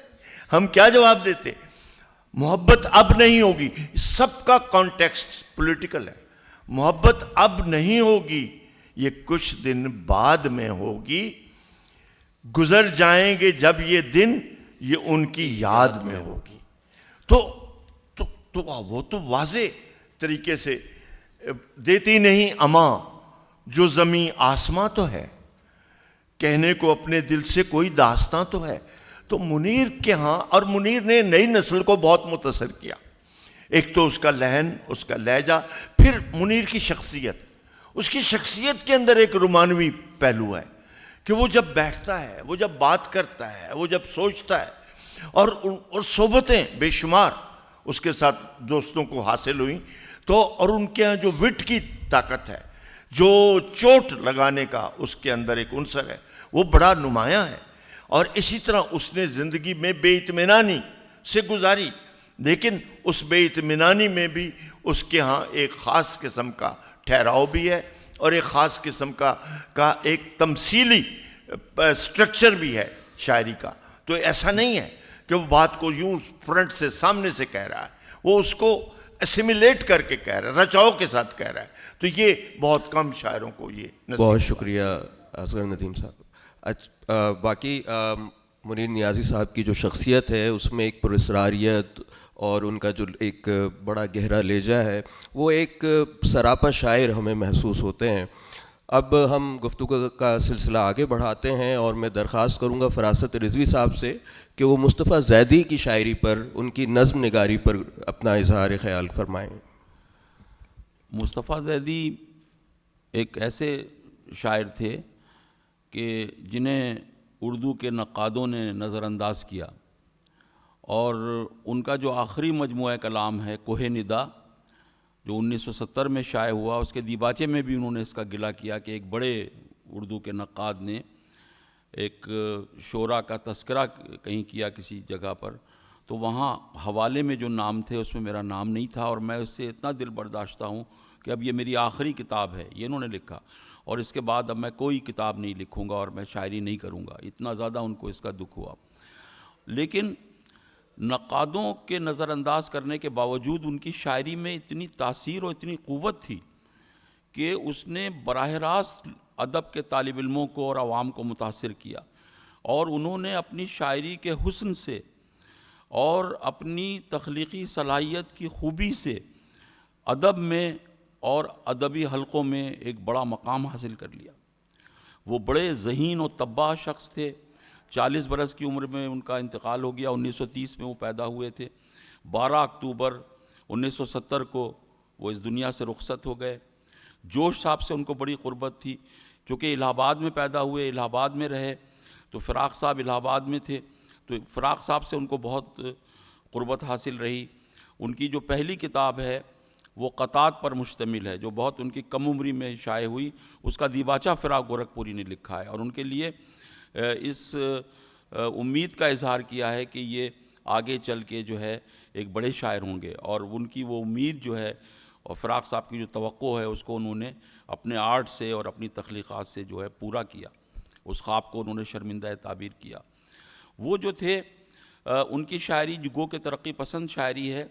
ہم کیا جواب دیتے. محبت اب نہیں ہوگی، سب کا کانٹیکسٹ پولیٹیکل ہے. محبت اب نہیں ہوگی، یہ کچھ دن بعد میں ہوگی، گزر جائیں گے جب یہ دن، یہ ان کی یاد میں ہوگی. تو وہ تو واضح طریقے سے دیتی نہیں اماں جو زمین آسماں تو ہے، کہنے کو اپنے دل سے کوئی داستاں تو ہے. تو منیر کے ہاں، اور منیر نے نئی نسل کو بہت متاثر کیا. ایک تو اس کا لہن، اس کا لہجہ، پھر منیر کی شخصیت. اس کی شخصیت کے اندر ایک رومانوی پہلو ہے کہ وہ جب بیٹھتا ہے، وہ جب بات کرتا ہے، وہ جب سوچتا ہے، اور صحبتیں بے شمار اس کے ساتھ دوستوں کو حاصل ہوئیں. تو اور ان کے ہاں جو وٹ کی طاقت ہے، جو چوٹ لگانے کا اس کے اندر ایک عنصر ہے، وہ بڑا نمایاں ہے. اور اسی طرح اس نے زندگی میں بے اطمینانی سے گزاری، لیکن اس بے اطمینانی میں بھی اس کے ہاں ایک خاص قسم کا ٹھہراؤ بھی ہے اور ایک خاص قسم کا ایک تمثیلی سٹرکچر بھی ہے شاعری کا. تو ایسا نہیں ہے کہ وہ بات کو یوں فرنٹ سے سامنے سے کہہ رہا ہے، وہ اس کو اسیمیلیٹ کر کے کہہ رہا ہے، رچاؤ کے ساتھ کہہ رہا ہے. تو یہ بہت کم شاعروں کو یہ نصیب. بہت شکریہ اصغر ندیم صاحب. باقی منیر نیازی صاحب کی جو شخصیت ہے اس میں ایک پراسراریت اور ان کا جو ایک بڑا گہرا لہجہ ہے، وہ ایک سراپا شاعر ہمیں محسوس ہوتے ہیں. اب ہم گفتگو کا سلسلہ آگے بڑھاتے ہیں اور میں درخواست کروں گا فراست رضوی صاحب سے کہ وہ مصطفیٰ زیدی کی شاعری پر، ان کی نظم نگاری پر اپنا اظہار خیال فرمائیں. مصطفیٰ زیدی ایک ایسے شاعر تھے کہ جنہیں اردو کے نقادوں نے نظر انداز کیا، اور ان کا جو آخری مجموعہ کلام ہے کوہ ندا، جو 1970 میں شائع ہوا، اس کے دیباچے میں بھی انہوں نے اس کا گلہ کیا کہ ایک بڑے اردو کے نقاد نے ایک شعراء کا تذکرہ کہیں کیا کسی جگہ پر، تو وہاں حوالے میں جو نام تھے اس میں میرا نام نہیں تھا، اور میں اس سے اتنا دل برداشتہ ہوں کہ اب یہ میری آخری کتاب ہے، یہ انہوں نے لکھا، اور اس کے بعد اب میں کوئی کتاب نہیں لکھوں گا اور میں شاعری نہیں کروں گا. اتنا زیادہ ان کو اس کا دکھ ہوا. لیکن نقادوں کے نظر انداز کرنے کے باوجود ان کی شاعری میں اتنی تاثیر اور اتنی قوت تھی کہ اس نے براہ راست ادب کے طالب علموں کو اور عوام کو متاثر کیا، اور انہوں نے اپنی شاعری کے حسن سے اور اپنی تخلیقی صلاحیت کی خوبی سے ادب میں اور ادبی حلقوں میں ایک بڑا مقام حاصل کر لیا. وہ بڑے ذہین و طباع شخص تھے. 40 برس کی عمر میں ان کا انتقال ہو گیا. 1930 میں وہ پیدا ہوئے تھے. 12 اکتوبر 1970 کو وہ اس دنیا سے رخصت ہو گئے. جوش صاحب سے ان کو بڑی قربت تھی، چونکہ الہ آباد میں پیدا ہوئے، الہ آباد میں رہے، تو فراق صاحب الہ آباد میں تھے، تو فراق صاحب سے ان کو بہت قربت حاصل رہی. ان کی جو پہلی کتاب ہے وہ قطعات پر مشتمل ہے، جو بہت ان کی کم عمری میں شائع ہوئی. اس کا دیباچہ فراق گورکھپوری نے لکھا ہے، اور ان کے لیے اس امید کا اظہار کیا ہے کہ یہ آگے چل کے جو ہے ایک بڑے شاعر ہوں گے. اور ان کی وہ امید جو ہے اور فراق صاحب کی جو توقع ہے اس کو انہوں نے اپنے آرٹ سے اور اپنی تخلیقات سے جو ہے پورا کیا. اس خواب کو انہوں نے شرمندہ تعبیر کیا. وہ جو تھے ان کی شاعری گو کہ ترقی پسند شاعری ہے،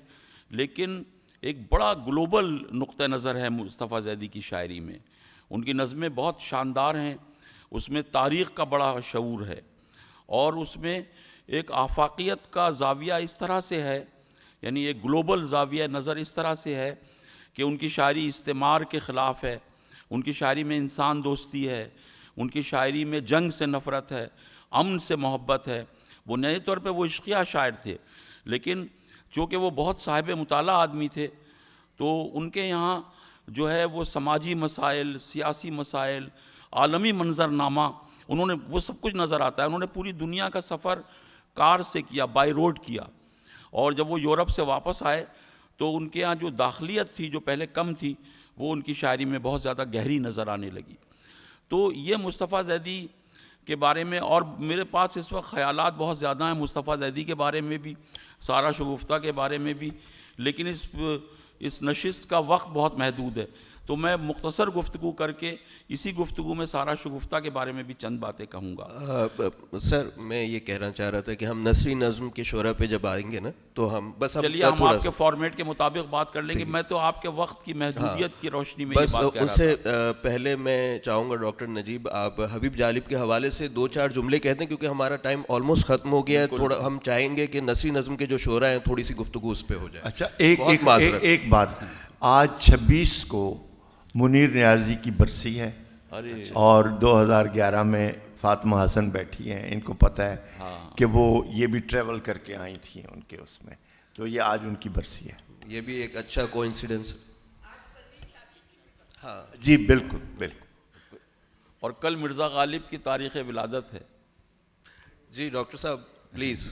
لیکن ایک بڑا گلوبل نقطہ نظر ہے مصطفیٰ زیدی کی شاعری میں. ان کی نظمیں بہت شاندار ہیں، اس میں تاریخ کا بڑا شعور ہے، اور اس میں ایک آفاقیت کا زاویہ اس طرح سے ہے، یعنی ایک گلوبل زاویہ نظر اس طرح سے ہے کہ ان کی شاعری استعمار کے خلاف ہے، ان کی شاعری میں انسان دوستی ہے، ان کی شاعری میں جنگ سے نفرت ہے، امن سے محبت ہے. بنیادی طور پہ وہ عشقیہ شاعر تھے، لیکن چونکہ وہ بہت صاحب مطالعہ آدمی تھے تو ان کے یہاں جو ہے وہ سماجی مسائل، سیاسی مسائل، عالمی منظرنامہ، انہوں نے وہ سب کچھ نظر آتا ہے. انہوں نے پوری دنیا کا سفر کار سے کیا، بائی روڈ کیا، اور جب وہ یورپ سے واپس آئے تو ان کے ہاں جو داخلیت تھی جو پہلے کم تھی وہ ان کی شاعری میں بہت زیادہ گہری نظر آنے لگی. تو یہ مصطفیٰ زیدی کے بارے میں، اور میرے پاس اس وقت خیالات بہت زیادہ ہیں مصطفیٰ زیدی کے بارے میں بھی، سارہ شگفتہ کے بارے میں بھی، لیکن اس نشست کا وقت بہت محدود ہے، تو میں مختصر گفتگو کر کے اسی گفتگو میں سارہ شگفتہ کے بارے میں بھی چند باتیں کہوں گا. سر میں یہ کہنا چاہ رہا تھا کہ ہم نثری نظم کے شعراء پہ جب آئیں گے نا تو ہم بس چلیے ہم آپ کے فارمیٹ کے مطابق بات کر لیں گے. میں تو آپ کے وقت کی محدودیت کی روشنی میں یہ بات کہہ رہا تھا. اس سے پہلے میں چاہوں گا ڈاکٹر نجیب آپ حبیب جالب کے حوالے سے 2-4 جملے کہتے ہیں کیونکہ ہمارا ٹائم آلموسٹ ختم ہو گیا ہے. تھوڑا ہم چاہیں گے کہ نثری نظم کے جو شعراء ہیں تھوڑی سی گفتگو اس پہ ہو جائے. اچھا ایک بات، آج 26 کو منیر نیازی کی برسی ہے اور 2011 میں فاطمہ حسن بیٹھی ہیں. ان کو پتہ ہے کہ وہ یہ بھی ٹریول کر کے آئی تھیں ان کے اس میں، تو یہ آج ان کی برسی ہے. یہ بھی ایک اچھا کوئنسیڈنس. ہاں جی بالکل بالکل. اور کل مرزا غالب کی تاریخ ولادت ہے. جی ڈاکٹر صاحب پلیز.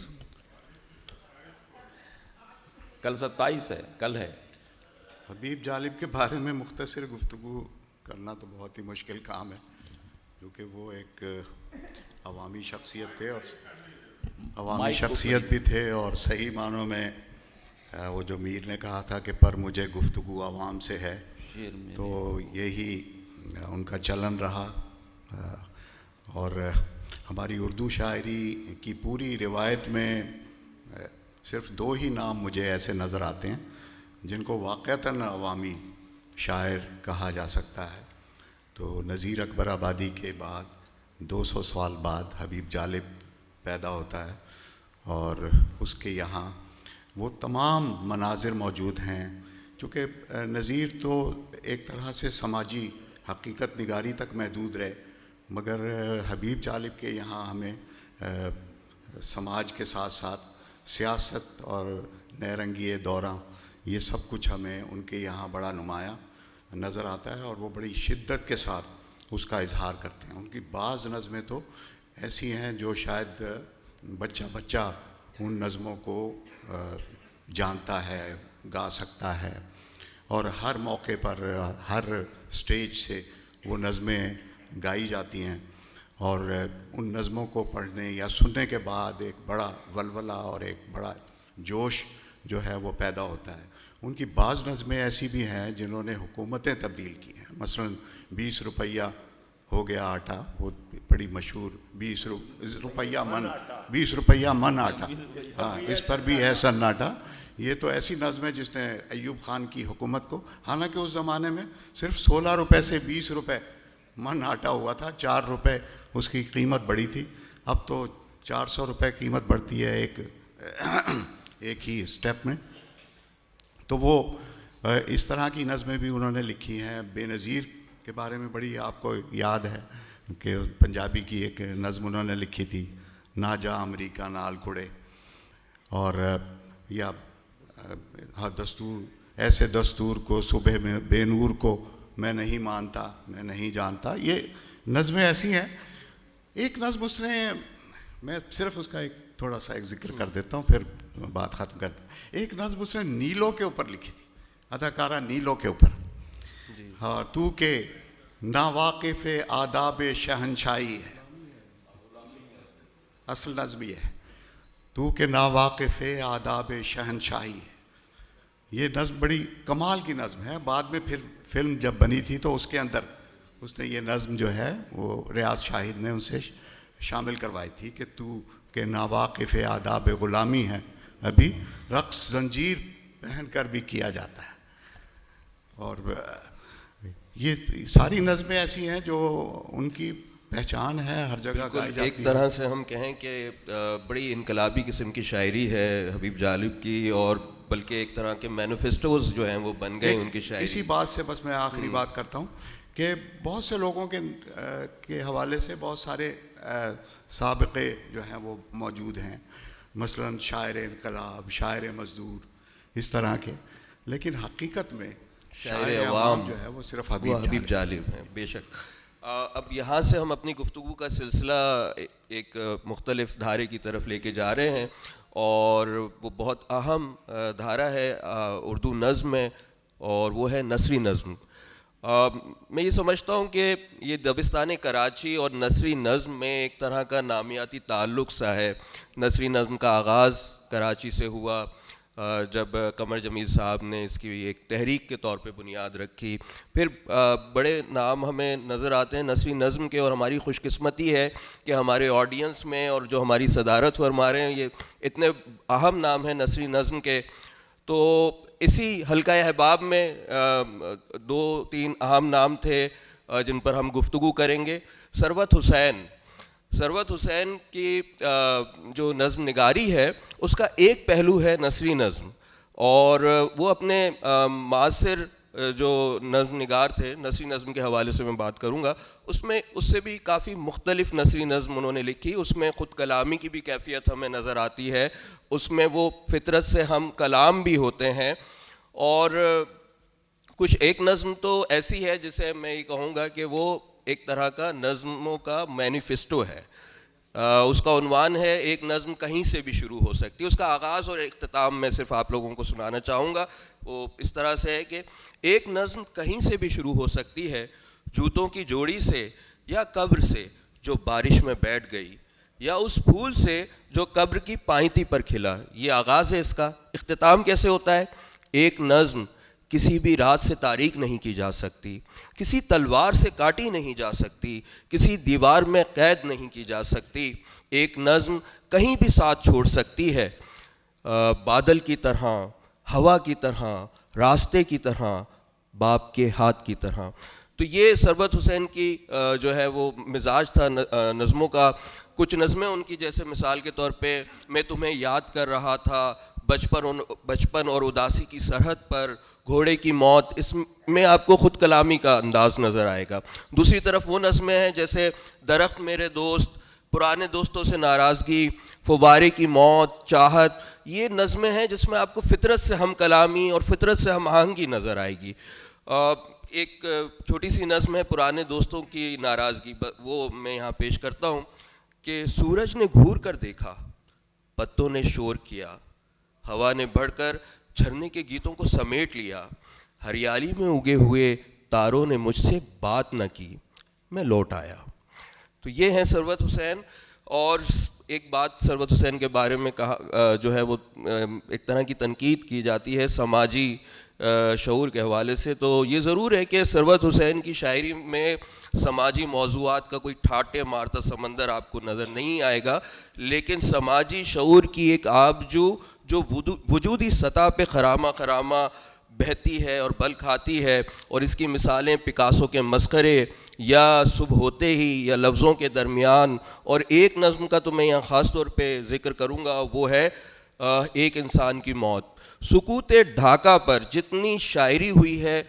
کل 27 ہے، کل ہے. حبیب جالب کے بارے میں مختصر گفتگو کرنا تو بہت ہی مشکل کام ہے، کیونکہ وہ ایک عوامی شخصیت تھے، اور عوامی شخصیت بھی تھے، اور صحیح معنوں میں وہ جو میر نے کہا تھا کہ پر مجھے گفتگو عوام سے ہے، تو یہی ان کا چلن رہا. اور ہماری اردو شاعری کی پوری روایت میں صرف 2 ہی نام مجھے ایسے نظر آتے ہیں جن کو واقعتاً عوامی شاعر کہا جا سکتا ہے. تو نذیر اکبر آبادی کے بعد 200 سال بعد حبیب جالب پیدا ہوتا ہے، اور اس کے یہاں وہ تمام مناظر موجود ہیں. چونکہ نذیر تو ایک طرح سے سماجی حقیقت نگاری تک محدود رہے، مگر حبیب جالب کے یہاں ہمیں سماج کے ساتھ ساتھ سیاست اور نئے رنگی دورہ یہ سب کچھ ہمیں ان کے یہاں بڑا نمایاں نظر آتا ہے، اور وہ بڑی شدت کے ساتھ اس کا اظہار کرتے ہیں. ان کی بعض نظمیں تو ایسی ہیں جو شاید بچہ بچہ ان نظموں کو جانتا ہے، گا سکتا ہے، اور ہر موقع پر ہر سٹیج سے وہ نظمیں گائی جاتی ہیں، اور ان نظموں کو پڑھنے یا سننے کے بعد ایک بڑا ولولہ اور ایک بڑا جوش جو ہے وہ پیدا ہوتا ہے. ان کی بعض نظمیں ایسی بھی ہیں جنہوں نے حکومتیں تبدیل کی ہیں. مثلا 20 روپیہ ہو گیا آٹا، وہ بڑی مشہور 20 روپیہ من آٹا، ہاں اس پر بھی ہے سناٹا. یہ تو ایسی نظم ہے جس نے ایوب خان کی حکومت کو، حالانکہ اس زمانے میں صرف 16 روپے سے 20 روپے من آٹا ہوا تھا، 4 روپے اس کی قیمت بڑھی تھی. اب تو 400 روپے قیمت بڑھتی ہے ایک ہی سٹیپ میں. تو وہ اس طرح کی نظمیں بھی انہوں نے لکھی ہیں. بے نظیر کے بارے میں بڑی آپ کو یاد ہے کہ پنجابی کی ایک نظم انہوں نے لکھی تھی، نہ جا امریکہ نال کڑے، اور یا دستور ایسے دستور کو صبح میں بے نور کو میں نہیں مانتا، میں نہیں جانتا. یہ نظمیں ایسی ہیں. ایک نظم اس نے، میں صرف اس کا ایک تھوڑا سا ایک ذکر کر دیتا ہوں پھر بات ختم کر دوں. ایک نظم اس نے نیلو کے اوپر لکھی تھی، اداکارہ نیلو کے اوپر. ہاں، تو کہ ناواقف آداب شہنشاہی ہے، اصل نظم یہ ہے، تو کہ ناواقف آداب شہنشاہی ہے. یہ نظم بڑی کمال کی نظم ہے. بعد میں پھر فلم جب بنی تھی تو اس کے اندر اس نے یہ نظم جو ہے وہ ریاض شاہد نے ان سے شامل کروائی تھی کہ تو کہ ناواقف آداب غلامی ہے، ابھی رقص زنجیر پہن کر بھی کیا جاتا ہے. اور یہ ساری نظمیں ایسی ہیں جو ان کی پہچان ہے، ہر جگہ گائی جاتی ہے. ایک طرح سے ہم کہیں کہ بڑی انقلابی قسم کی شاعری ہے حبیب جالب کی، اور بلکہ ایک طرح کے مینیفیسٹوز جو ہیں وہ بن گئے ان کی شاعری. اسی بات سے بس میں آخری بات کرتا ہوں کہ بہت سے لوگوں کے حوالے سے بہت سارے سابقے جو ہیں وہ موجود ہیں، مثلا شاعر انقلاب، شاعر مزدور، اس طرح کے، لیکن حقیقت میں شاعر عوام جو ہے وہ صرف حبیب جالب ہیں. بے شک. اب یہاں سے ہم اپنی گفتگو کا سلسلہ ایک مختلف دھارے کی طرف لے کے جا رہے ہیں، اور وہ بہت اہم دھارا ہے اردو نظم میں، اور وہ ہے نثری نظم. میں یہ سمجھتا ہوں کہ یہ دبستان کراچی اور نثری نظم میں ایک طرح کا نامیاتی تعلق سا ہے. نثری نظم کا آغاز کراچی سے ہوا جب قمر جمیل صاحب نے اس کی ایک تحریک کے طور پہ بنیاد رکھی. پھر بڑے نام ہمیں نظر آتے ہیں نثری نظم کے، اور ہماری خوش قسمتی ہے کہ ہمارے آڈینس میں اور جو ہماری صدارت فرما رہے ہیں یہ اتنے اہم نام ہیں نثری نظم کے. تو اسی حلقہ احباب میں 2-3 اہم نام تھے جن پر ہم گفتگو کریں گے. ثروت حسین کی جو نظم نگاری ہے اس کا ایک پہلو ہے نثری نظم، اور وہ اپنے معاصر جو نظم نگار تھے، نثری نظم کے حوالے سے میں بات کروں گا، اس سے بھی کافی مختلف نثری نظم انہوں نے لکھی. اس میں خود کلامی کی بھی کیفیت ہمیں نظر آتی ہے، اس میں وہ فطرت سے ہم کلام بھی ہوتے ہیں. اور کچھ ایک نظم تو ایسی ہے جسے میں یہ کہوں گا کہ وہ ایک طرح کا نظموں کا مینیفیسٹو ہے. اس کا عنوان ہے ایک نظم کہیں سے بھی شروع ہو سکتی ہے. اس کا آغاز اور اختتام میں صرف آپ لوگوں کو سنانا چاہوں گا. وہ اس طرح سے ہے کہ ایک نظم کہیں سے بھی شروع ہو سکتی ہے، جوتوں کی جوڑی سے یا قبر سے جو بارش میں بیٹھ گئی، یا اس پھول سے جو قبر کی پائنتی پر کھلا. یہ آغاز ہے اس کا. اختتام کیسے ہوتا ہے؟ ایک نظم کسی بھی رات سے تاریک نہیں کی جا سکتی، کسی تلوار سے کاٹی نہیں جا سکتی، کسی دیوار میں قید نہیں کی جا سکتی. ایک نظم کہیں بھی ساتھ چھوڑ سکتی ہے، بادل کی طرح، ہوا کی طرح، راستے کی طرح، باپ کے ہاتھ کی طرح. تو یہ ثروت حسین کی جو ہے وہ مزاج تھا نظموں کا. کچھ نظمیں ان کی جیسے مثال کے طور پہ میں تمہیں یاد کر رہا تھا، بچپن اور اداسی کی سرحد پر، گھوڑے کی موت، اس میں آپ کو خود کلامی کا انداز نظر آئے گا. دوسری طرف وہ نظمیں ہیں جیسے درخت میرے دوست، پرانے دوستوں سے ناراضگی، فوارے کی موت، چاہت. یہ نظمیں ہیں جس میں آپ کو فطرت سے ہم کلامی اور فطرت سے ہم آہنگی نظر آئے گی. ایک چھوٹی سی نظم ہے پرانے دوستوں کی ناراضگی، وہ میں یہاں پیش کرتا ہوں کہ سورج نے گھور کر دیکھا، پتوں نے شور کیا، ہوا نے بڑھ کر جھرنے کے گیتوں کو سمیٹ لیا، ہریالی میں اگے ہوئے تاروں نے مجھ سے بات نہ کی، میں لوٹ آیا. تو یہ ہیں ثروت حسین. اور ایک بات ثروت حسین کے بارے میں کہا جو ہے وہ ایک طرح کی تنقید کی جاتی ہے سماجی شعور کے حوالے سے. تو یہ ضرور ہے کہ ثروت حسین کی شاعری میں سماجی موضوعات کا کوئی ٹھاٹے مارتا سمندر آپ کو نظر نہیں آئے گا، لیکن سماجی شعور کی ایک آبجو جو وجودی سطح پہ خرامہ بہتی ہے اور بل کھاتی ہے. اور اس کی مثالیں پکاسو کے مسخرے، یا صبح ہوتے ہی، یا لفظوں کے درمیان. اور ایک نظم کا تو میں یہاں خاص طور پہ ذکر کروں گا، وہ ہے ایک انسان کی موت. سکوت ڈھاکہ پر جتنی شاعری ہوئی ہے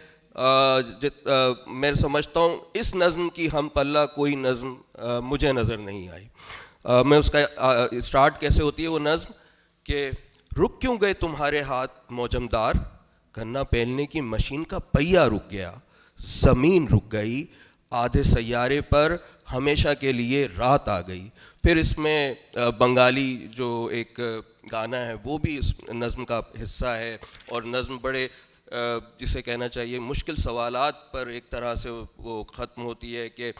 میں سمجھتا ہوں اس نظم کی ہم پلہ کوئی نظم مجھے نظر نہیں آئی. میں اس کا اسٹارٹ کیسے ہوتی ہے وہ نظم کہ رک کیوں گئے تمہارے ہاتھ موجمدار، گنا پہلنے کی مشین کا پہیہ رک گیا، زمین رک گئی، آدھے سیارے پر ہمیشہ کے لیے رات آ گئی. پھر اس میں بنگالی جو ایک گانا ہے وہ بھی اس نظم کا حصہ ہے. اور نظم بڑے جسے کہنا چاہیے مشکل سوالات پر ایک طرح سے وہ ختم ہوتی ہے کہ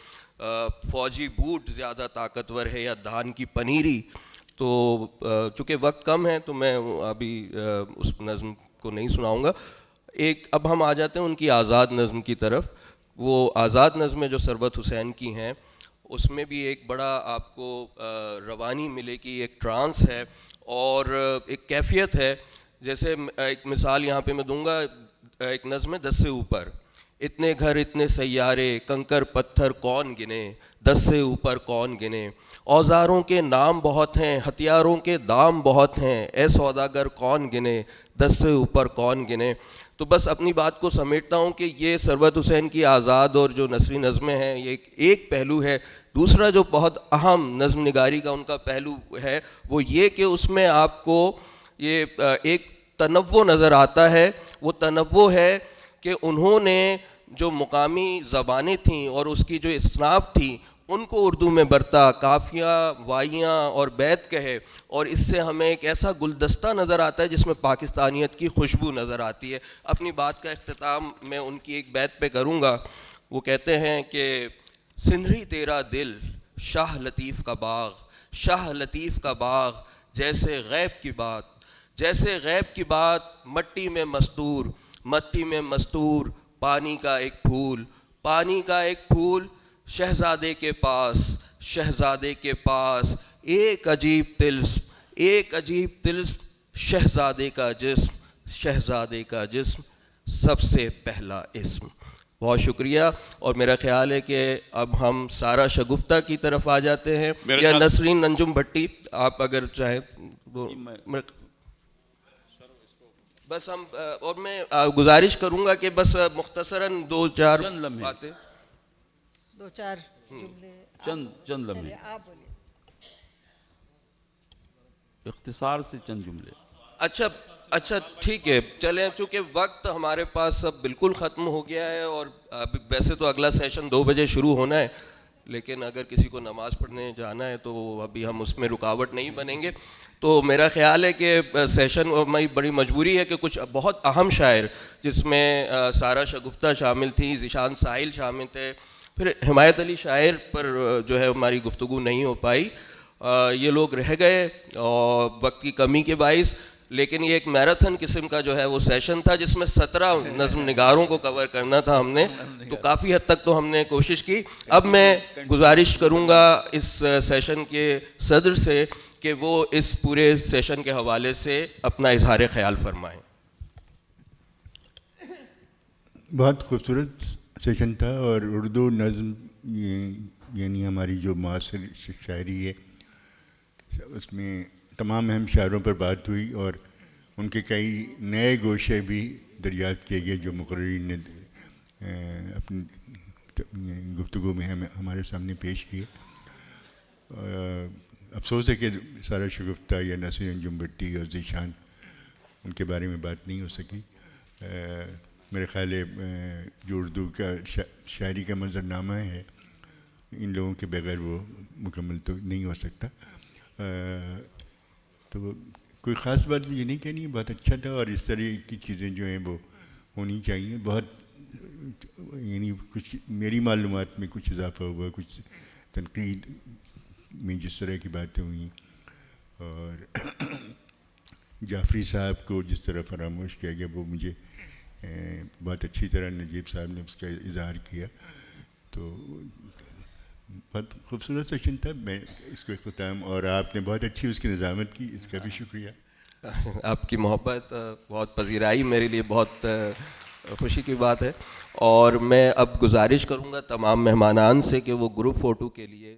فوجی بوٹ زیادہ طاقتور ہے یا دھان کی پنیری. تو چونکہ وقت کم ہے تو میں ابھی اس نظم کو نہیں سناؤں گا. اب ہم آ جاتے ہیں ان کی آزاد نظم کی طرف. وہ آزاد نظمیں جو ثروت حسین کی ہیں اس میں بھی ایک بڑا آپ کو روانی ملے گی، ایک ٹرانس ہے اور ایک کیفیت ہے. جیسے ایک مثال یہاں پہ میں دوں گا، ایک نظم ہے 10 سے اوپر. اتنے گھر اتنے سیارے، کنکر پتھر کون گنے، 10 سے اوپر کون گنے، اوزاروں کے نام بہت ہیں، ہتھیاروں کے دام بہت ہیں، اے سوداگر کون گنے، 10 سے اوپر کون گنے. تو بس اپنی بات کو سمیٹتا ہوں کہ یہ ثروت حسین کی آزاد اور جو نثری نظمیں ہیں یہ ایک پہلو ہے. دوسرا جو بہت اہم نظم نگاری کا ان کا پہلو ہے وہ یہ کہ اس میں آپ کو یہ ایک تنوع نظر آتا ہے. وہ تنوع ہے کہ انہوں نے جو مقامی زبانیں تھیں اور اس کی جو اصناف تھی ان کو اردو میں برتا, قافیہ, وائیاں اور بیت کہے, اور اس سے ہمیں ایک ایسا گلدستہ نظر آتا ہے جس میں پاکستانیت کی خوشبو نظر آتی ہے. اپنی بات کا اختتام میں ان کی ایک بیت پہ کروں گا. وہ کہتے ہیں کہ سنہری تیرا دل شاہ لطیف کا باغ, شاہ لطیف کا باغ جیسے غیب کی بات, جیسے غیب کی بات مٹی میں مستور, مٹی میں مستور پانی کا ایک پھول, پانی کا ایک پھول شہزادے کے پاس, شہزادے کے پاس ایک عجیب طلسم, ایک عجیب طلسم شہزادے کا جسم, شہزادے کا جسم سب سے پہلا اسم. بہت شکریہ. اور میرا خیال ہے کہ اب ہم سارا شگفتہ کی طرف آ جاتے ہیں, یا نسرین انجم بھٹی آپ اگر چاہیں. بس ہم, اور میں گزارش کروں گا کہ بس مختصراً دو چار باتیں, دو چار جملے, چند لمحے آپ بولیے اختصار سے, چند جملے. اچھا ٹھیک ہے, چلیں چونکہ وقت ہمارے پاس اب بالکل ختم ہو گیا ہے, اور ویسے تو اگلا سیشن 2 بجے شروع ہونا ہے, لیکن اگر کسی کو نماز پڑھنے جانا ہے تو ابھی ہم اس میں رکاوٹ نہیں بنیں گے. تو میرا خیال ہے کہ سیشن میں بڑی مجبوری ہے کہ کچھ بہت اہم شاعر جس میں سارا شگفتہ شامل تھی, ذیشان ساحل شامل تھے, پھر حمایت علی شاعر پر جو ہے ہماری گفتگو نہیں ہو پائی, یہ لوگ رہ گئے اور وقت کی کمی کے باعث. لیکن یہ ایک میراتھن قسم کا جو ہے وہ سیشن تھا جس میں 17 نظم نگاروں کو کور کرنا تھا ہم نے, تو کافی حد تک تو ہم نے کوشش کی. اب میں گزارش کروں گا اس سیشن کے صدر سے کہ وہ اس پورے سیشن کے حوالے سے اپنا اظہار خیال فرمائیں. بہت خوبصورت سیشن تھا, اور اردو نظم یعنی ہماری جو معاصر شاعری ہے اس میں تمام اہم شاعروں پر بات ہوئی, اور ان کے کئی نئے گوشے بھی دریافت کیے گئے جو مقررین نے اپنی گفتگو میں ہمارے سامنے پیش کیے. افسوس ہے کہ سارا شگفتہ یا نسرین انجم بھٹی اور ذیشان ان کے بارے میں بات نہیں ہو سکی. میرے خیال ہے جو اردو کا شاعری کا منظرنامہ ہے ان لوگوں کے بغیر وہ مکمل تو نہیں ہو سکتا. تو کوئی خاص بات مجھے نہیں کہنی ہے, بہت اچھا تھا, اور اس طرح کی چیزیں جو ہیں وہ ہونی چاہیے. بہت یعنی کچھ میری معلومات میں کچھ اضافہ ہوا, کچھ تنقید میں جس طرح کی باتیں ہوئیں, اور جعفری صاحب کو جس طرح فراموش کیا گیا وہ مجھے بہت اچھی طرح نجیب صاحب نے اس کا اظہار کیا. تو بہت خوبصورت سیشن تھا, میں اس کو اختتام, اور آپ نے بہت اچھی اس کی نظامت کی, اس کا بھی شکریہ. آپ کی محبت بہت پذیرائی میرے لیے بہت خوشی کی بات ہے. اور میں اب گزارش کروں گا تمام مہمانان سے کہ وہ گروپ فوٹو کے لیے